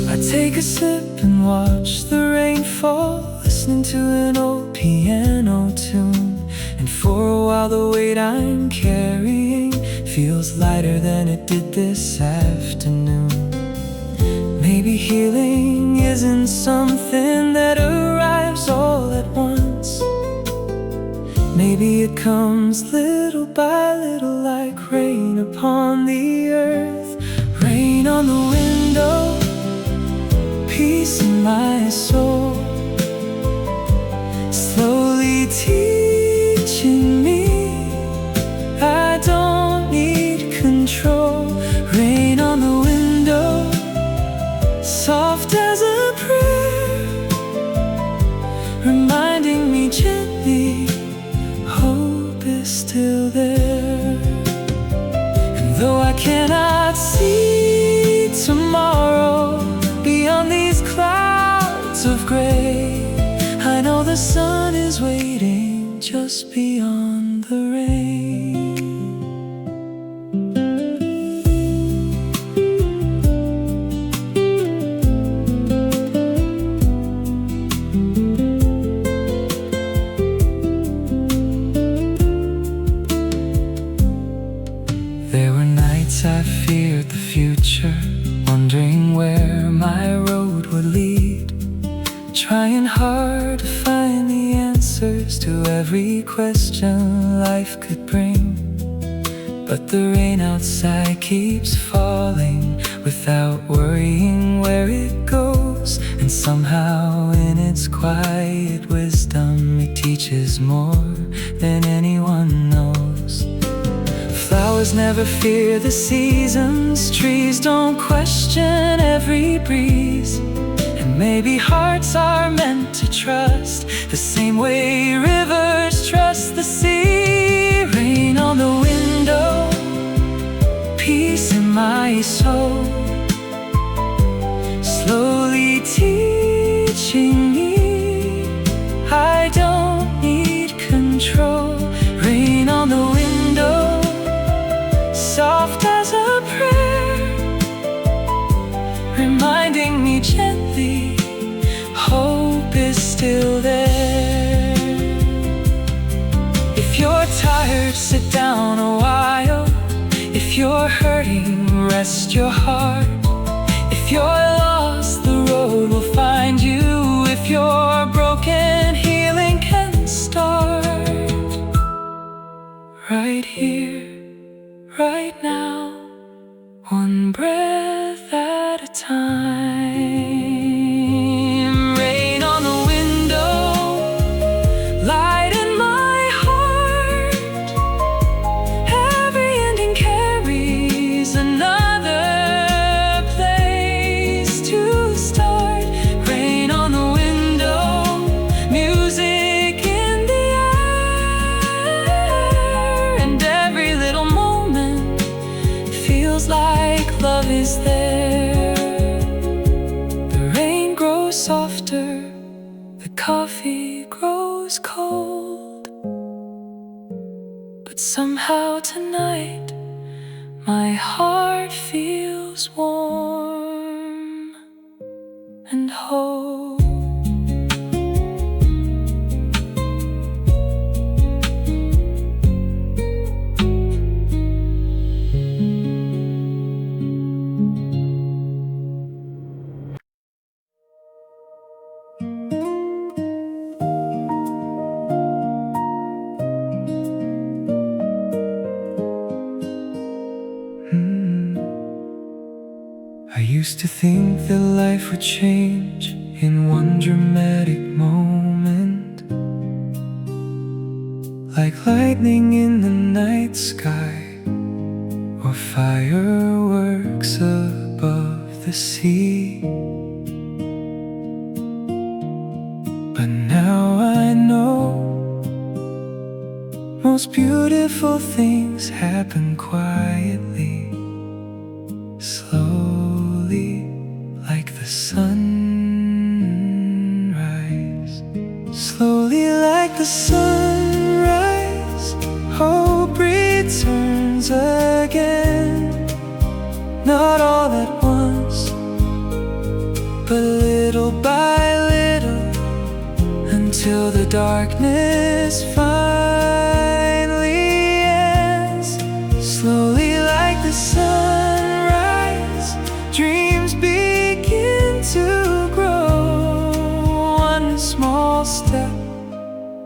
I take a sip and watch the rain fall, listening to an old piano tune. And for a while the weight I'm carrying feels lighter than it did this afternoon. Maybe healing isn't something that arrives all at once. Maybe it comes little by little like rain upon the earth. Rain on the window, peace in my soul, slowly teaching me I don't need control. Rain on the window, soft as a prayer, reminding me gently hope is still there. And though I cannot see tomorrow beyond these clouds of gray, I know the sun is waiting just beyond the rain. I feared the future, wondering where my road would lead, trying hard to find the answers to every question life could bring. But the rain outside keeps falling without worrying where it goes. And somehow in its quiet wisdom it teaches more than anyone knows. Flowers never fear the seasons, trees don't question every breeze. And maybe hearts are meant to trust the same way rivers trust the sea. Rain on the window, peace in my soul, slowly teaching me I don't need control. Rain on the window, soft as a prayer, reminding me gently hope is still there. If you're tired, sit down a while. If you're hurting, rest your heart. If you're lost, the road will find you. If you're broken, healing can start right here, right now, one breath at a time. Rain on the window, body grows cold, but somehow tonight my heart feels warm and whole. I used to think that life would change in one dramatic moment, like lightning in the night sky or fireworks above the sea. But now I know most beautiful things happen quietly, slowly, like the sunrise. Slowly like the sunrise, hope returns again. Not all at once, but little by little, until the darkness finally ends. Slowly like the sunrise, dreams begin to grow. One small step,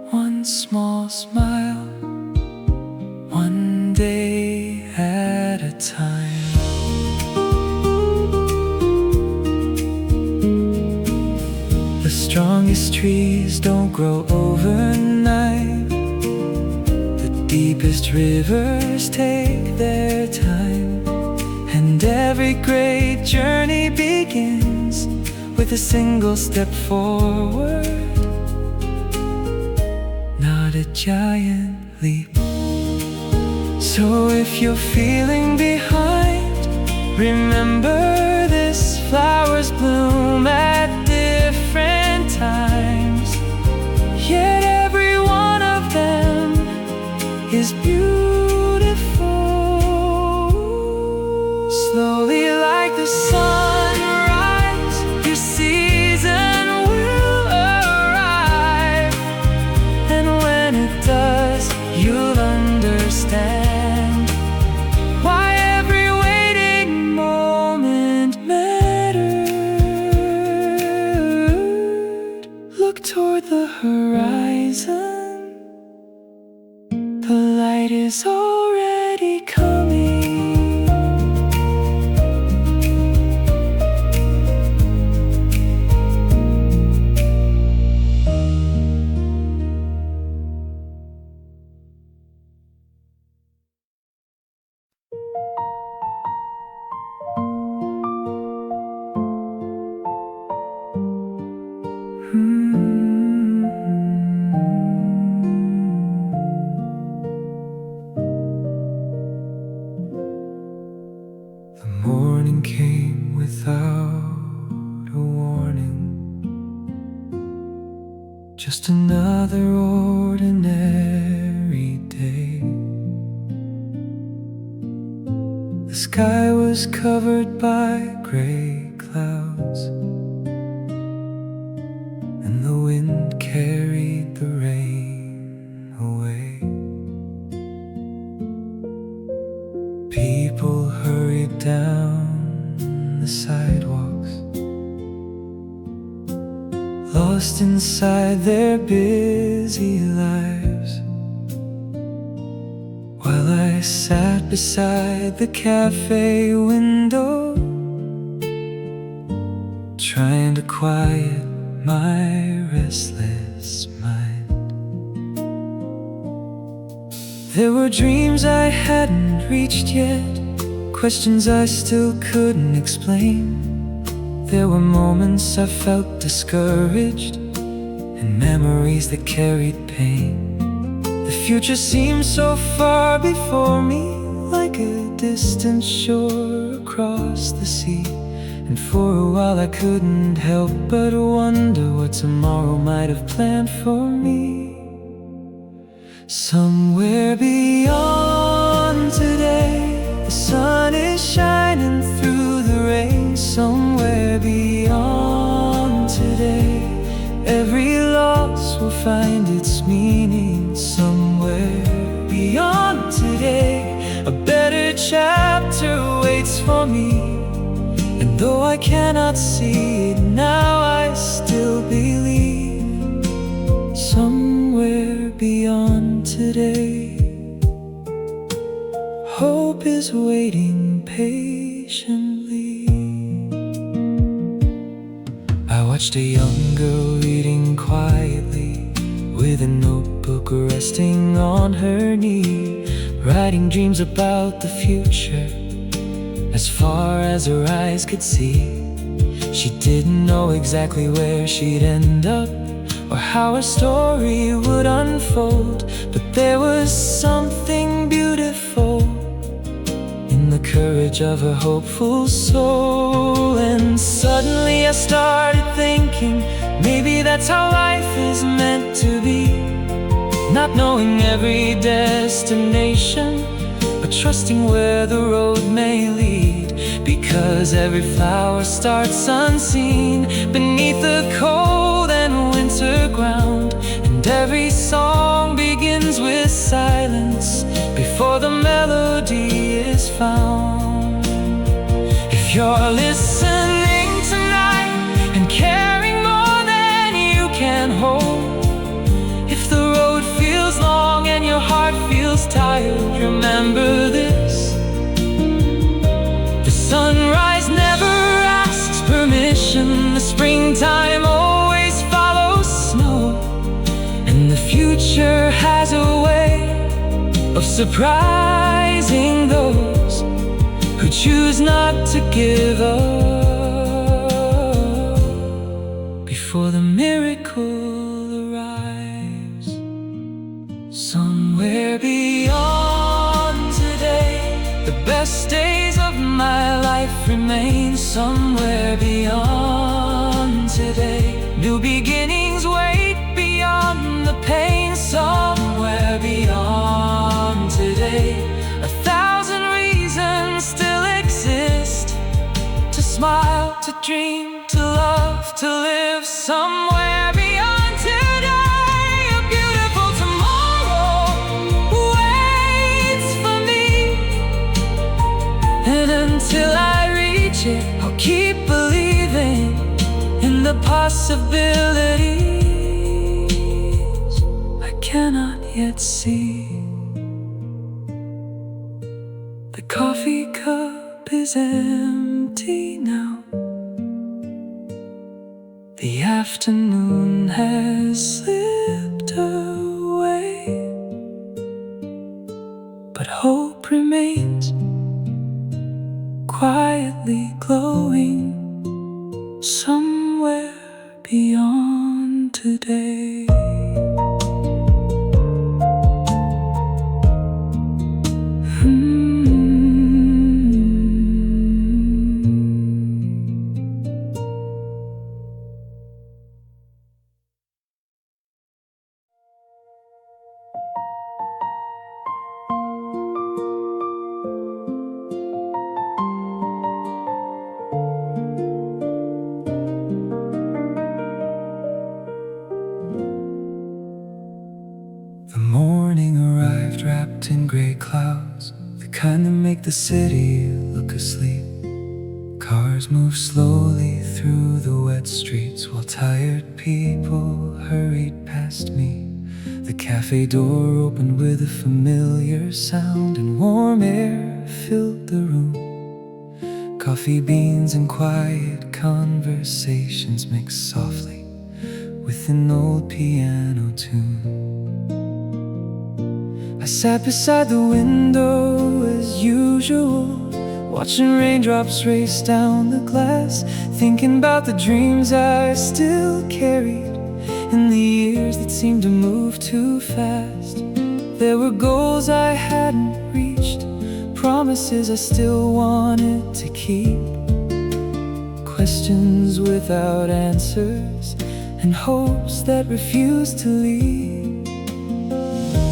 one small smile, one day at a time. The strongest trees don't grow overnight. The deepest rivers take their time. And every great journey begins with a single step forward, not a giant leap. So if you're feeling behind, remember this: flowers bloom at different times, yet every one of them is beautiful. Slowly like the sunrise, your season will arrive. And when it does, you'll understand why every waiting moment mattered. Look toward the horizon, the light is already coming. The morning came without a warning, just another ordinary day. The sky was covered by gray clouds, and the wind carried the rain away. People hurried down the sidewalks, lost inside their busy lives, while I sat beside the cafe window, trying to quiet my restless mind. There were dreams I hadn't reached yet, questions I still couldn't explain. There were moments I felt discouraged, and memories that carried pain. The future seemed so far before me, like a distant shore across the sea. And for a while I couldn't help but wonder what tomorrow might have planned for me. Somewhere beyond today, the sun is shining through the rain. Somewhere beyond today, every loss will find its meaning. Somewhere beyond today, a better chapter waits for me. And though I cannot see it now, I still believe. Somewhere beyond today, hope is waiting patiently. I watched a young girl reading quietly, with a notebook resting on her knee, writing dreams about the future as far as her eyes could see. She didn't know exactly where she'd end up or how her story would unfold, but there was something beautiful in the courage of her hopeful soul. And suddenly I started thinking, maybe that's how life is meant to be. Not knowing every destination, but trusting where the road may lead. Because every flower starts unseen beneath the cold and winter ground, and every song begins with silence before the melody is found. If you're listening tonight and caring more than you can hold, if the road feels long and your heart feels tired, remember this: the sunrise never asks permission, the springtime always follows snow, and the future has a way of surprising those who choose not to give up before the miracle arrives. Somewhere beyond today, the best days of my life remain. Somewhere beyond today, new beginnings wait beyond the pain. Somewhere beyond today, 1,000 reasons still exist to smile, to dream, to love, to live. Somewhere beyond today, a beautiful tomorrow waits for me. And until I reach it, I'll keep believing in the possibilities I cannot yet see. The coffee cup is empty now. The afternoon has slipped away, but hope remains quietly glowing somewhere beyond today. The morning arrived wrapped in gray clouds, the kind that make the city look asleep. Cars move slowly through the wet streets while tired people hurried past me. The cafe door opened with a familiar sound, and warm air filled the room. Coffee beans and quiet conversations mixed softly with an old piano tune. I sat beside the window as usual, watching raindrops race down the glass, thinking about the dreams I still carried in the years that seemed to move too fast. There were goals I hadn't reached, promises I still wanted to keep, questions without answers, and hopes that refuse to leave.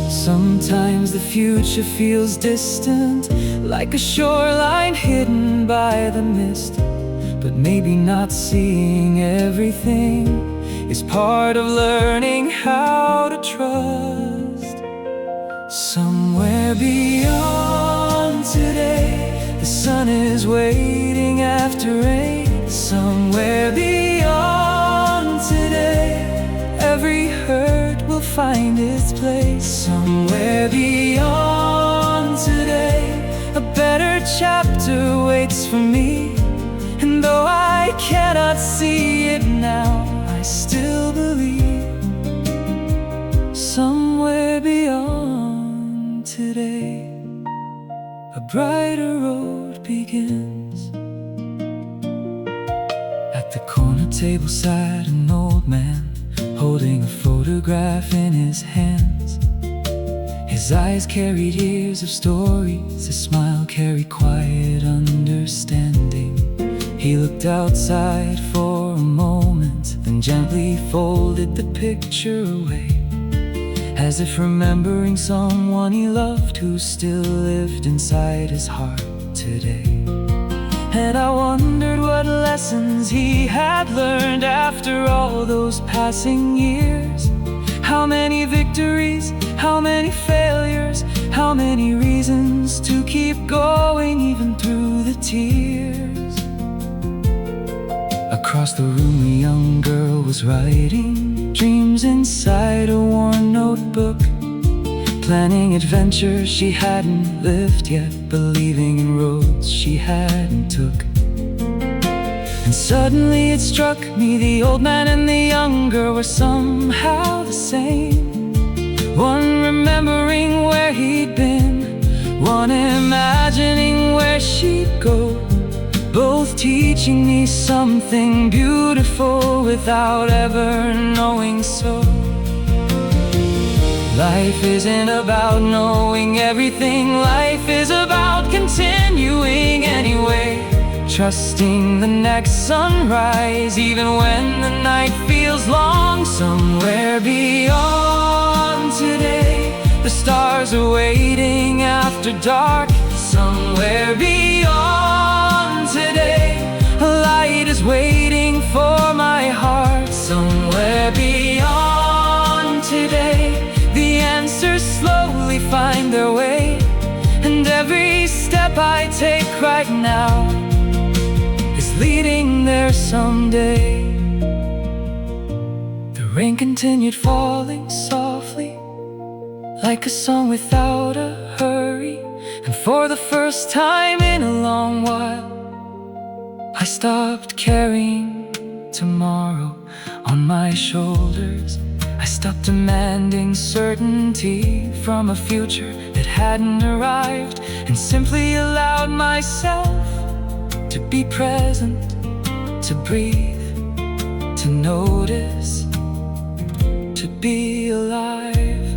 Sometimes the future feels distant, like a shoreline hidden by the mist. But maybe not seeing everything is part of learning how to trust. Somewhere beyond today, the sun is waiting after rain. Somewhere beyond today, every hurt will find its place. Somewhere beyond today, a better chapter waits for me. And though I cannot see it now, I still believe. Somewhere beyond today, a brighter road begins. At the corner table sat an old man, holding a photograph in his hands. His eyes carried years of stories, his smile carried quiet understanding. He looked outside for a moment, then gently folded the picture away, as if remembering someone he loved who still lived inside his heart today. And I wondered what lessons he had learned after all those passing years. How many victories, how many failures, how many reasons to keep going even through the tears. Across the room a young girl was writing dreams inside a worn notebook, planning adventures she hadn't lived yet, believing in roads she hadn't took. And suddenly it struck me, the old man and the young girl were somehow the same. One remembering where he'd been, one imagining where she'd go, both teaching me something beautiful without ever knowing so. Life isn't about knowing everything, life is about continuing anyway, trusting the next sunrise even when the night feels long. Somewhere beyond today, the stars are waiting after dark. Somewhere beyond today, a light is waiting for my heart. Somewhere beyond today, the answers slowly find their way, and every step I take right now is leading there someday. The rain continued falling softly, like a song without a hurry. And for the first time in a long while, I stopped carrying tomorrow on my shoulders. I stopped demanding certainty from a future that hadn't arrived, and simply allowed myself to be present, to breathe, to notice, to be alive.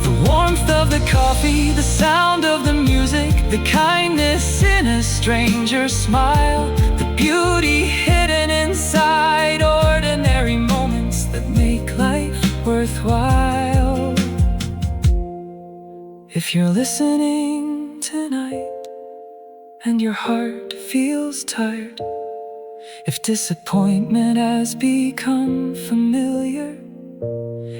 The warmth of the coffee, the sound of the music, the kindness in a stranger's smile, the beauty hidden inside ordinary moments that make life worthwhile. If you're listening tonight and your heart feels tired, if disappointment has become familiar,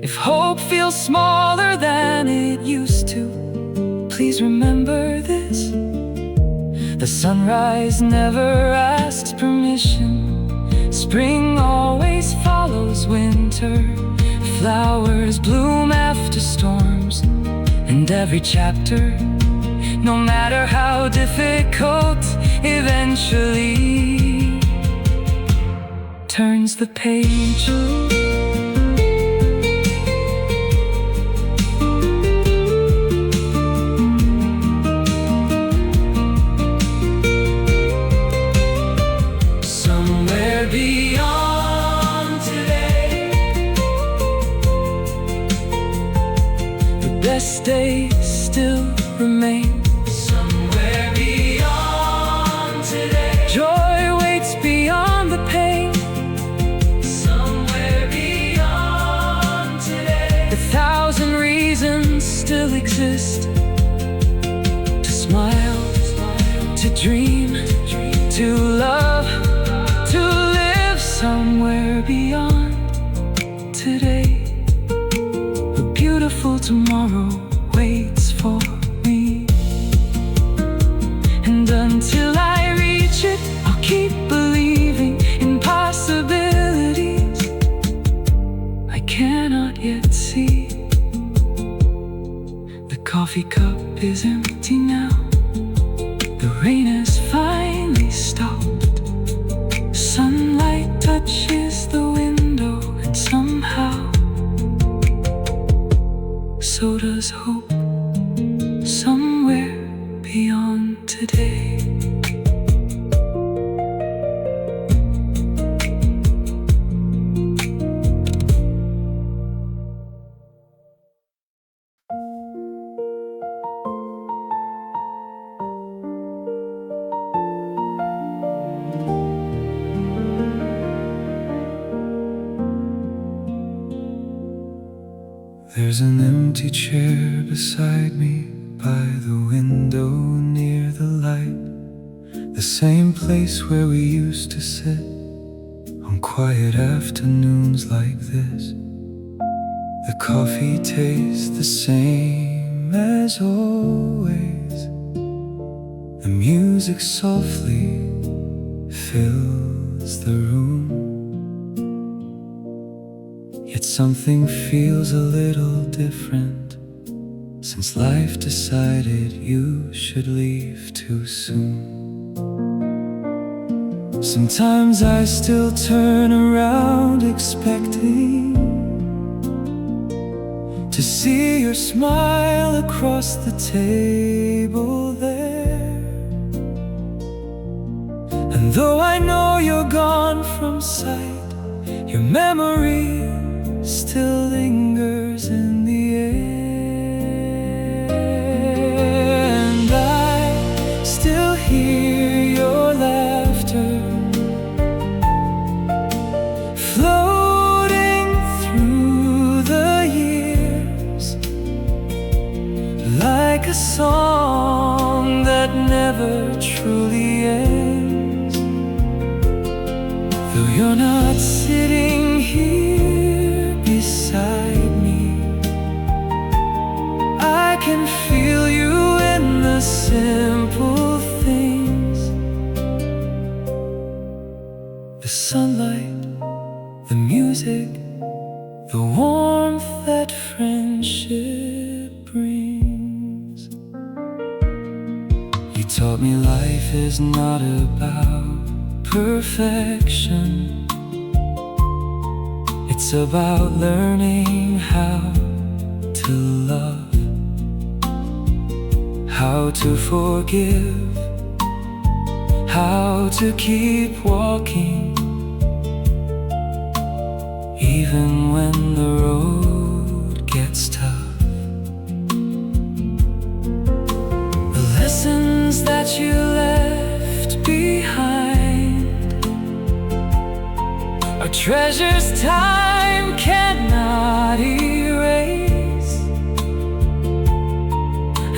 if hope feels smaller than it used to, please remember this: the sunrise never asks permission. Spring always follows winter. Flowers bloom after storms. And every chapter, no matter how difficult, eventually turns the page. Best days still remain. Somewhere beyond today, joy exist, to smile, to dream, to love, to live somewhere beyond today. A beautiful tomorrow waits for me, and until I reach it, I'll keep believing in possibilities I cannot yet see. The coffee cup is empty now, the rain has finally stopped. Sunlight touches the window, and somehow so does hope somewhere beyond today. There's an empty chair beside me by the window near the light, the same place where we used to sit on quiet afternoons like this. The coffee tastes the same as always. The music softly fills the room. Yet something feels a little different since life decided you should leave too soon. Sometimes I still turn around expecting to see your smile across the table there. And though I know you're gone from sight, your memory still lingers in the air. And I still hear your laughter floating through the years, like a song that never truly ends. Though you're not sitting here beside me, I can feel you in the simple things. The sunlight, the music, the warmth that friendship brings. You taught me life is not about perfection. It's about learning how to love, how to forgive, how to keep walking, even when the road gets tough. The lessons that you left behind are treasures time cannot erase.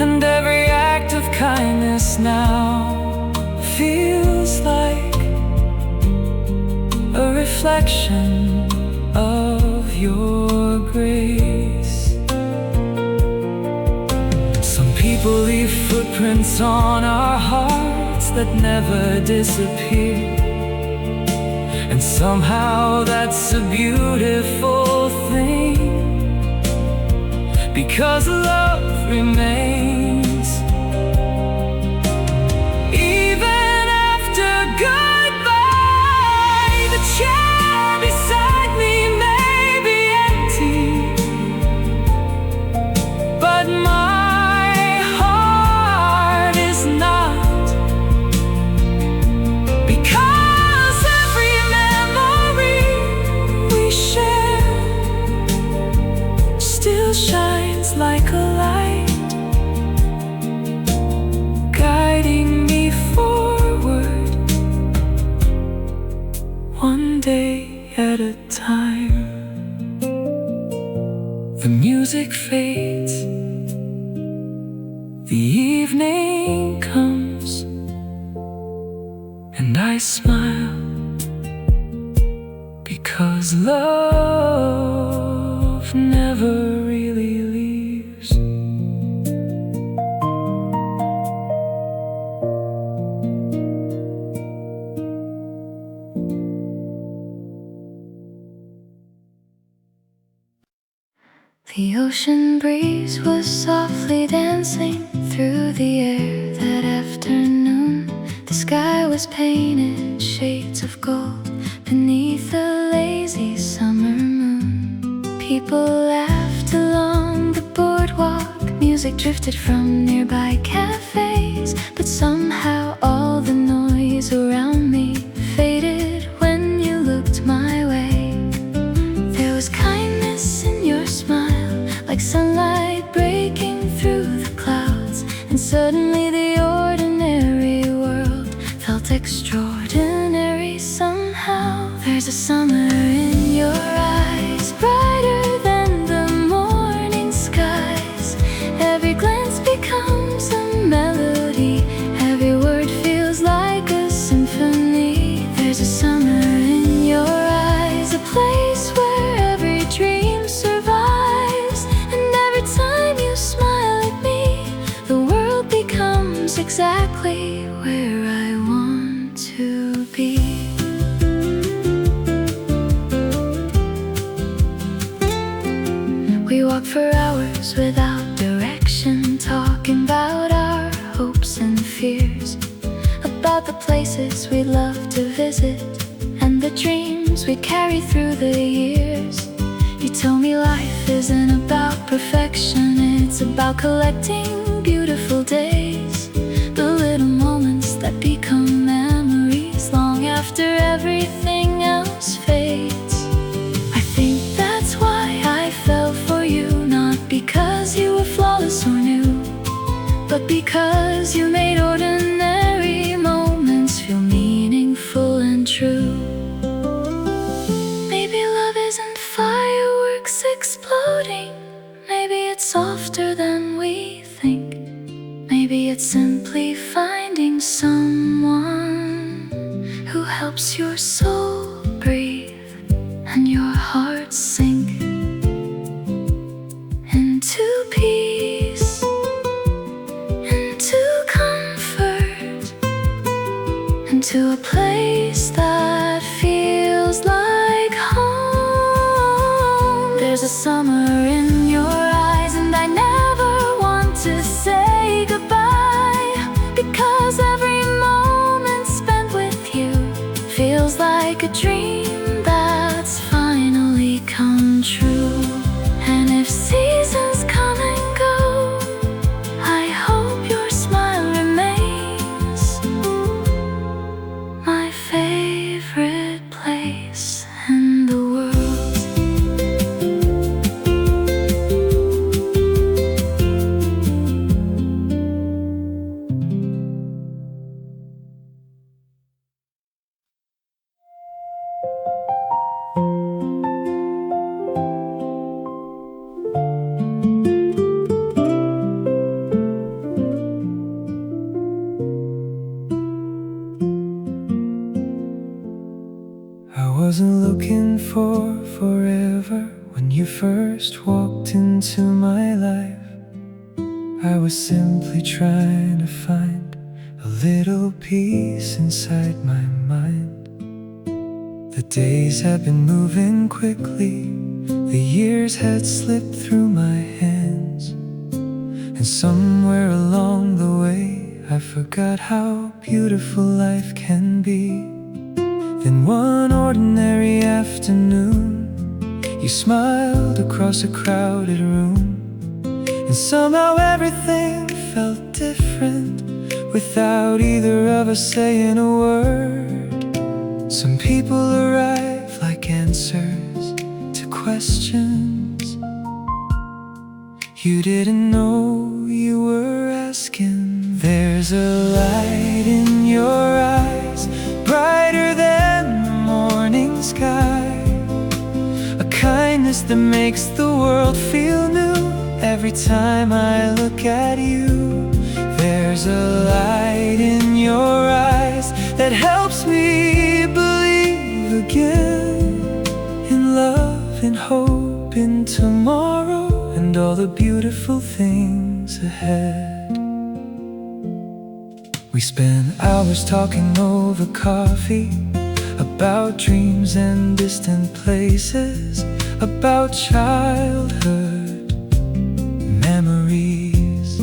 And every act of kindness now feels like a reflection of your grace. Some people leave footprints on our hearts that never disappear, and somehow that's a beautiful thing, because love remains. Even after goodbye, the chair beside me may be empty, but my heart is not, because every memory we share still shines like a light, guiding me forward, one day at a time. The music fades, The evening comes and I smile, because love never really leaves. The ocean breeze was softly dancing through the air that afternoon. The sky was painted shades of gold beneath a lazy summer moon. People laughed along the boardwalk, music drifted from nearby cafes, but somehow all the noise around me faded when you looked my way. There was kindness in your smile, like sunlight breaking through the clouds, and suddenly the ordinary world felt extraordinary somehow. There's a summer in your eyes, brighter than the morning skies. Every glance becomes a melody, every word feels like a symphony. There's a summer in your eyes, a place where every dream survives, and every time you smile at me, the world becomes exactly where I want to be. We walk for hours without direction, talking about our hopes and fears, about the places we'd love to visit, and the dreams we carry through the years. You told me life isn't about perfection, it's about collecting beautiful days, the little moments that become memories long after everything else fades. I think that's why I fell for you, not because you were flawless or new, but because you made ordinary moments feel meaningful and true. Maybe love isn't fireworks exploding, maybe it's softer than we think. Maybe it's simply finding someone who helps your soul breathe and your heart sink into peace, into comfort, into a place that feels like home. There's a summer in your eyes, and I never want to say goodbye, because every moment spent with you feels like a dream that's finally come true. And if seasons come and go, I hope your smile remains my favorite place in the world. I wasn't looking for forever when you first walked into my life. I was simply trying to find a little peace inside my mind. The days had been moving quickly, the years had slipped through my hands, and somewhere along the way I forgot how beautiful life can be. Then one ordinary afternoon, you smiled across a crowded room, and somehow everything felt different without either of us saying a word. Some people arrive like answers to questions you didn't know you were asking. There's a light in your eyes, brighter than the morning sky, a kindness that makes the world feel new. Every time I look at you, There's a light in your eyes that helps me believe again in love and hope in tomorrow and all the beautiful things ahead. We spend hours talking over coffee about dreams and distant places, about childhood memories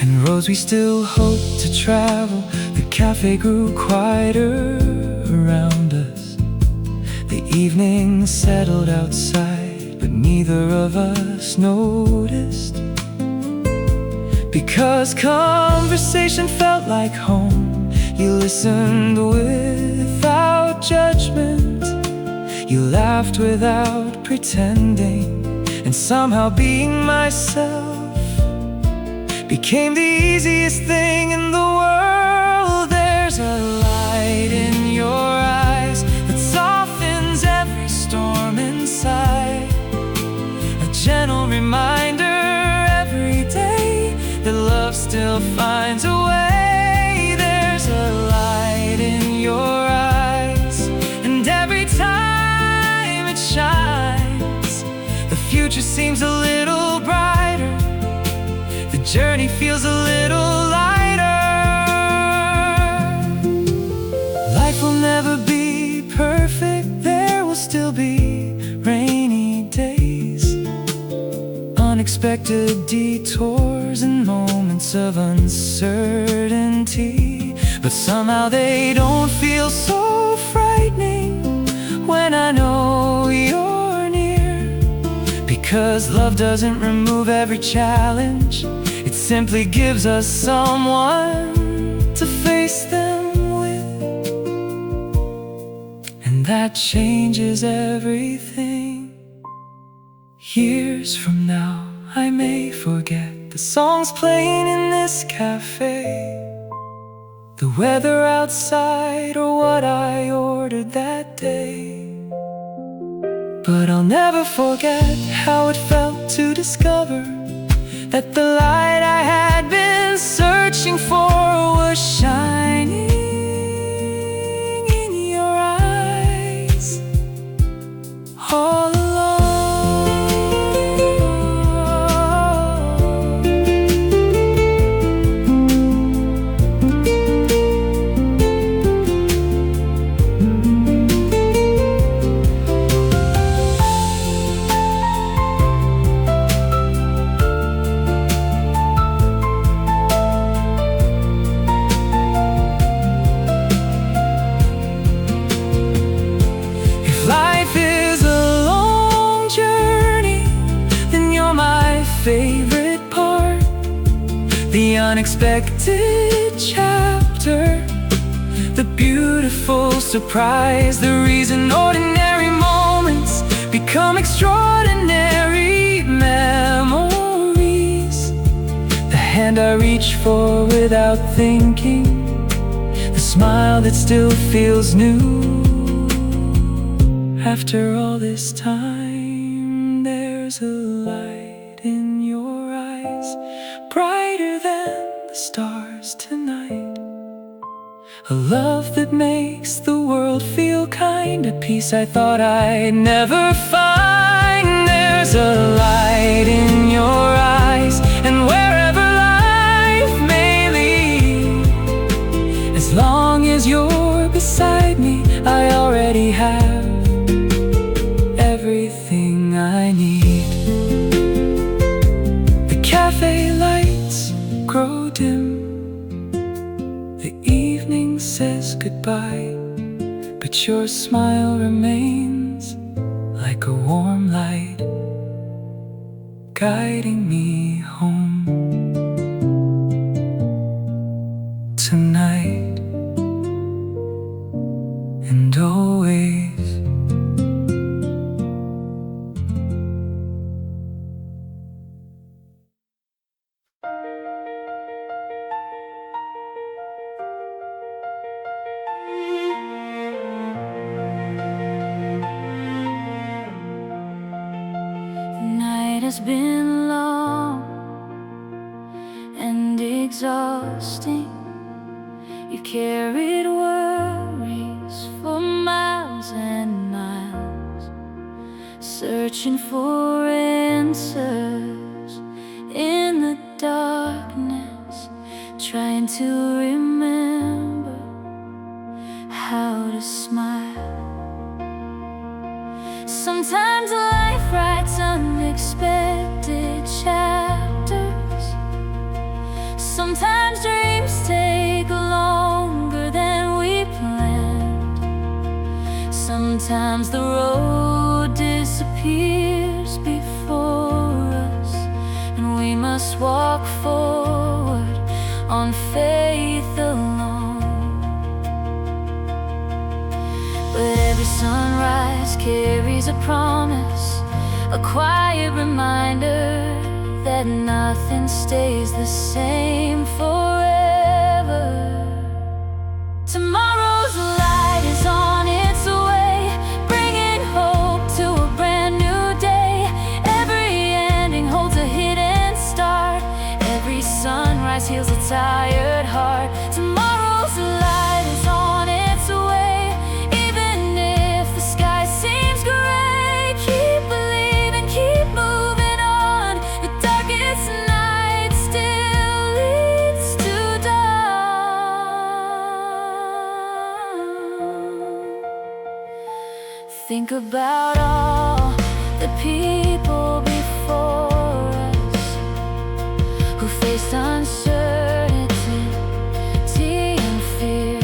and roads we still hope to travel. The cafe grew quieter around us. The evening settled outside, but neither of us noticed, because conversation felt like home. You listened without judgment, you laughed without pretending, and somehow being myself became the easiest thing in the world. There's a light in your eyes that softens every storm inside, a gentle reminder every day that love still finds a way. There's a light in your eyes, and every time it shines, the future seems a little brighter, the journey feels a little lighter. Life will never be perfect, there will still be rainy days, unexpected detours and moments of uncertainty, but somehow they don't feel so frightening when I know you're near, because love doesn't remove every challenge, it simply gives us someone to face them with, and that changes everything. Years from now I may forget the songs playing in this cafe, the weather outside, or what I ordered that day, but I'll never forget how it felt to discover that the light I had been searching for was shining in your eyes all along. Favorite part, the unexpected chapter, the beautiful surprise, the reason ordinary moments become extraordinary memories, the hand I reach for without thinking, the smile that still feels new. After all this time, there's a light in your eyes, brighter than the stars tonight, a love that makes the world feel kind, a peace I thought I'd never find. There's a light in your eyes, and wherever life may lead, as long as you're beside me, I already have everything I need. Cafe lights grow dim, the evening says goodbye, but your smile remains like a warm light, guiding me home tonight and always. Has been long, and exhausting. You carried worries for miles and miles, searching for answers in the darkness, trying to remember how to smile. Sometimes life writes unexpected chapters. Sometimes dreams take longer than we planned. Sometimes the road disappears before us, and we must walk forward on faith alone. But every sunrise carries a promise, a quiet reminder that nothing stays the same forever. Tomorrow's light is on its way, bringing hope to a brand new day. Every ending holds a hidden start. Every sunrise heals a tired heart. Tomorrow's light is on its way, even if the sky seems gray. Keep believing, keep moving on. The darkest night still leads to dawn. Think about all the people before us who faced uncertainty and fear,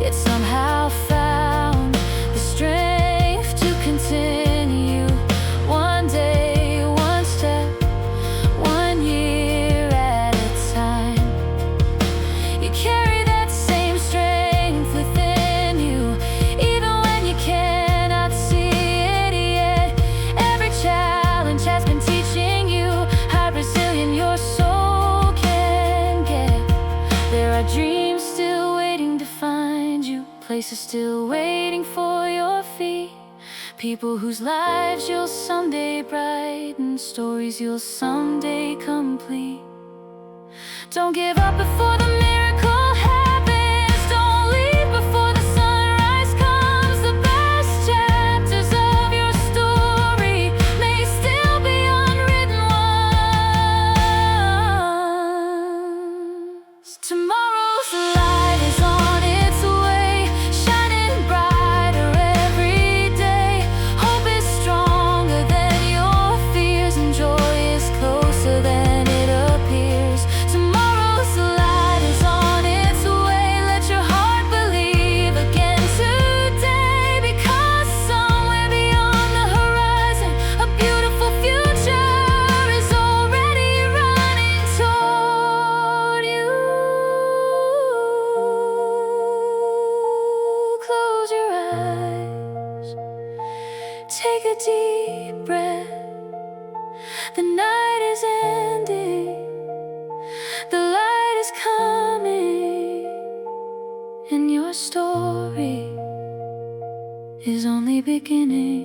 yet somehow found the strength to continue. One day, one step, 1 year at a time. You carry that same strength within you, even when you cannot see it yet. Every challenge has been teaching you how resilient your soul can get. There are dreams still waiting to find you, places still waiting for your feet, people whose lives you'll someday brighten, stories you'll someday complete. Don't give up before the miracle happens. Don't leave before the sunrise comes. The best chapters of your story may still be unwritten ones. Tomorrow's light is on its way, shining brighter every day. Hope is stronger than your fears, and joy is closer than it appears. Tomorrow's light is on its way. Let your heart believe again today, because somewhere beyond the horizon, a beautiful future is already running toward you. Close your eyes, take a deep breath. The night is ending, the light is coming, and your story is only beginning.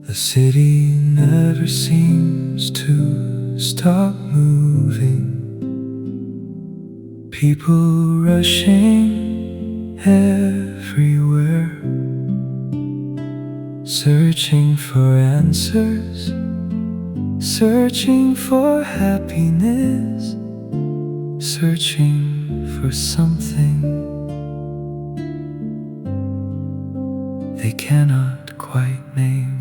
The city never seems to stop moving. People rushing everywhere, searching for answers, searching for happiness, searching for something they cannot quite name.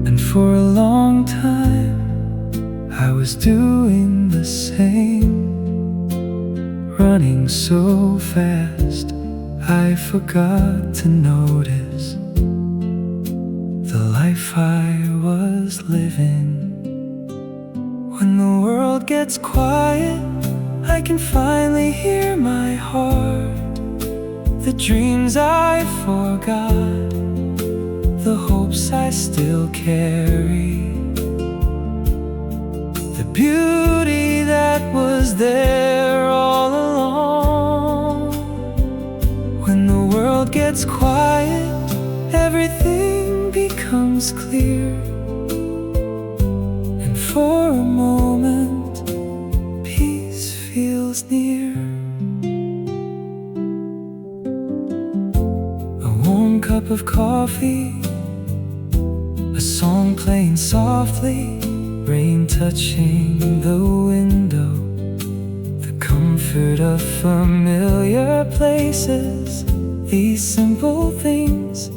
And for a long time I was doing the same, running so fast I forgot to notice the life I was living. When the world gets quiet, I can finally hear my heart. The dreams I forgot, the hopes I still carry, that was there all along. When the world gets quiet, everything becomes clear, and for a moment, peace feels near. A warm cup of coffee, a song playing softly, rain touching the window, the comfort of familiar places. These simple things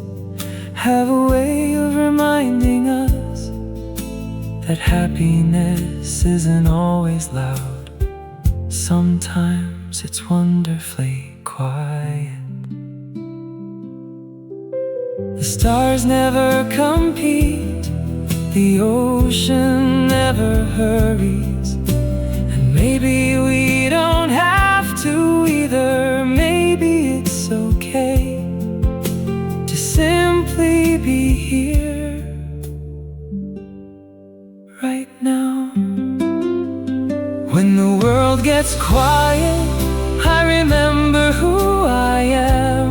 have a way of reminding us that happiness isn't always loud. Sometimes it's wonderfully quiet. The stars never compete, the ocean never hurries, and maybe we don't have to either. Maybe it's okay to simply be here right now. When the world gets quiet, I remember who I am.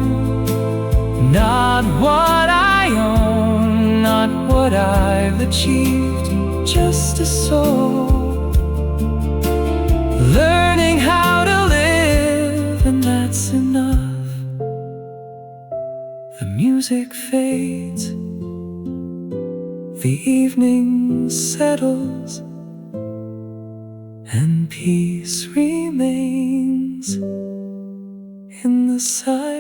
Not what I own, not what I've achieved, just a soul learning how to live, and that's enough. The music fades, the evening settles, and peace remains in the silence.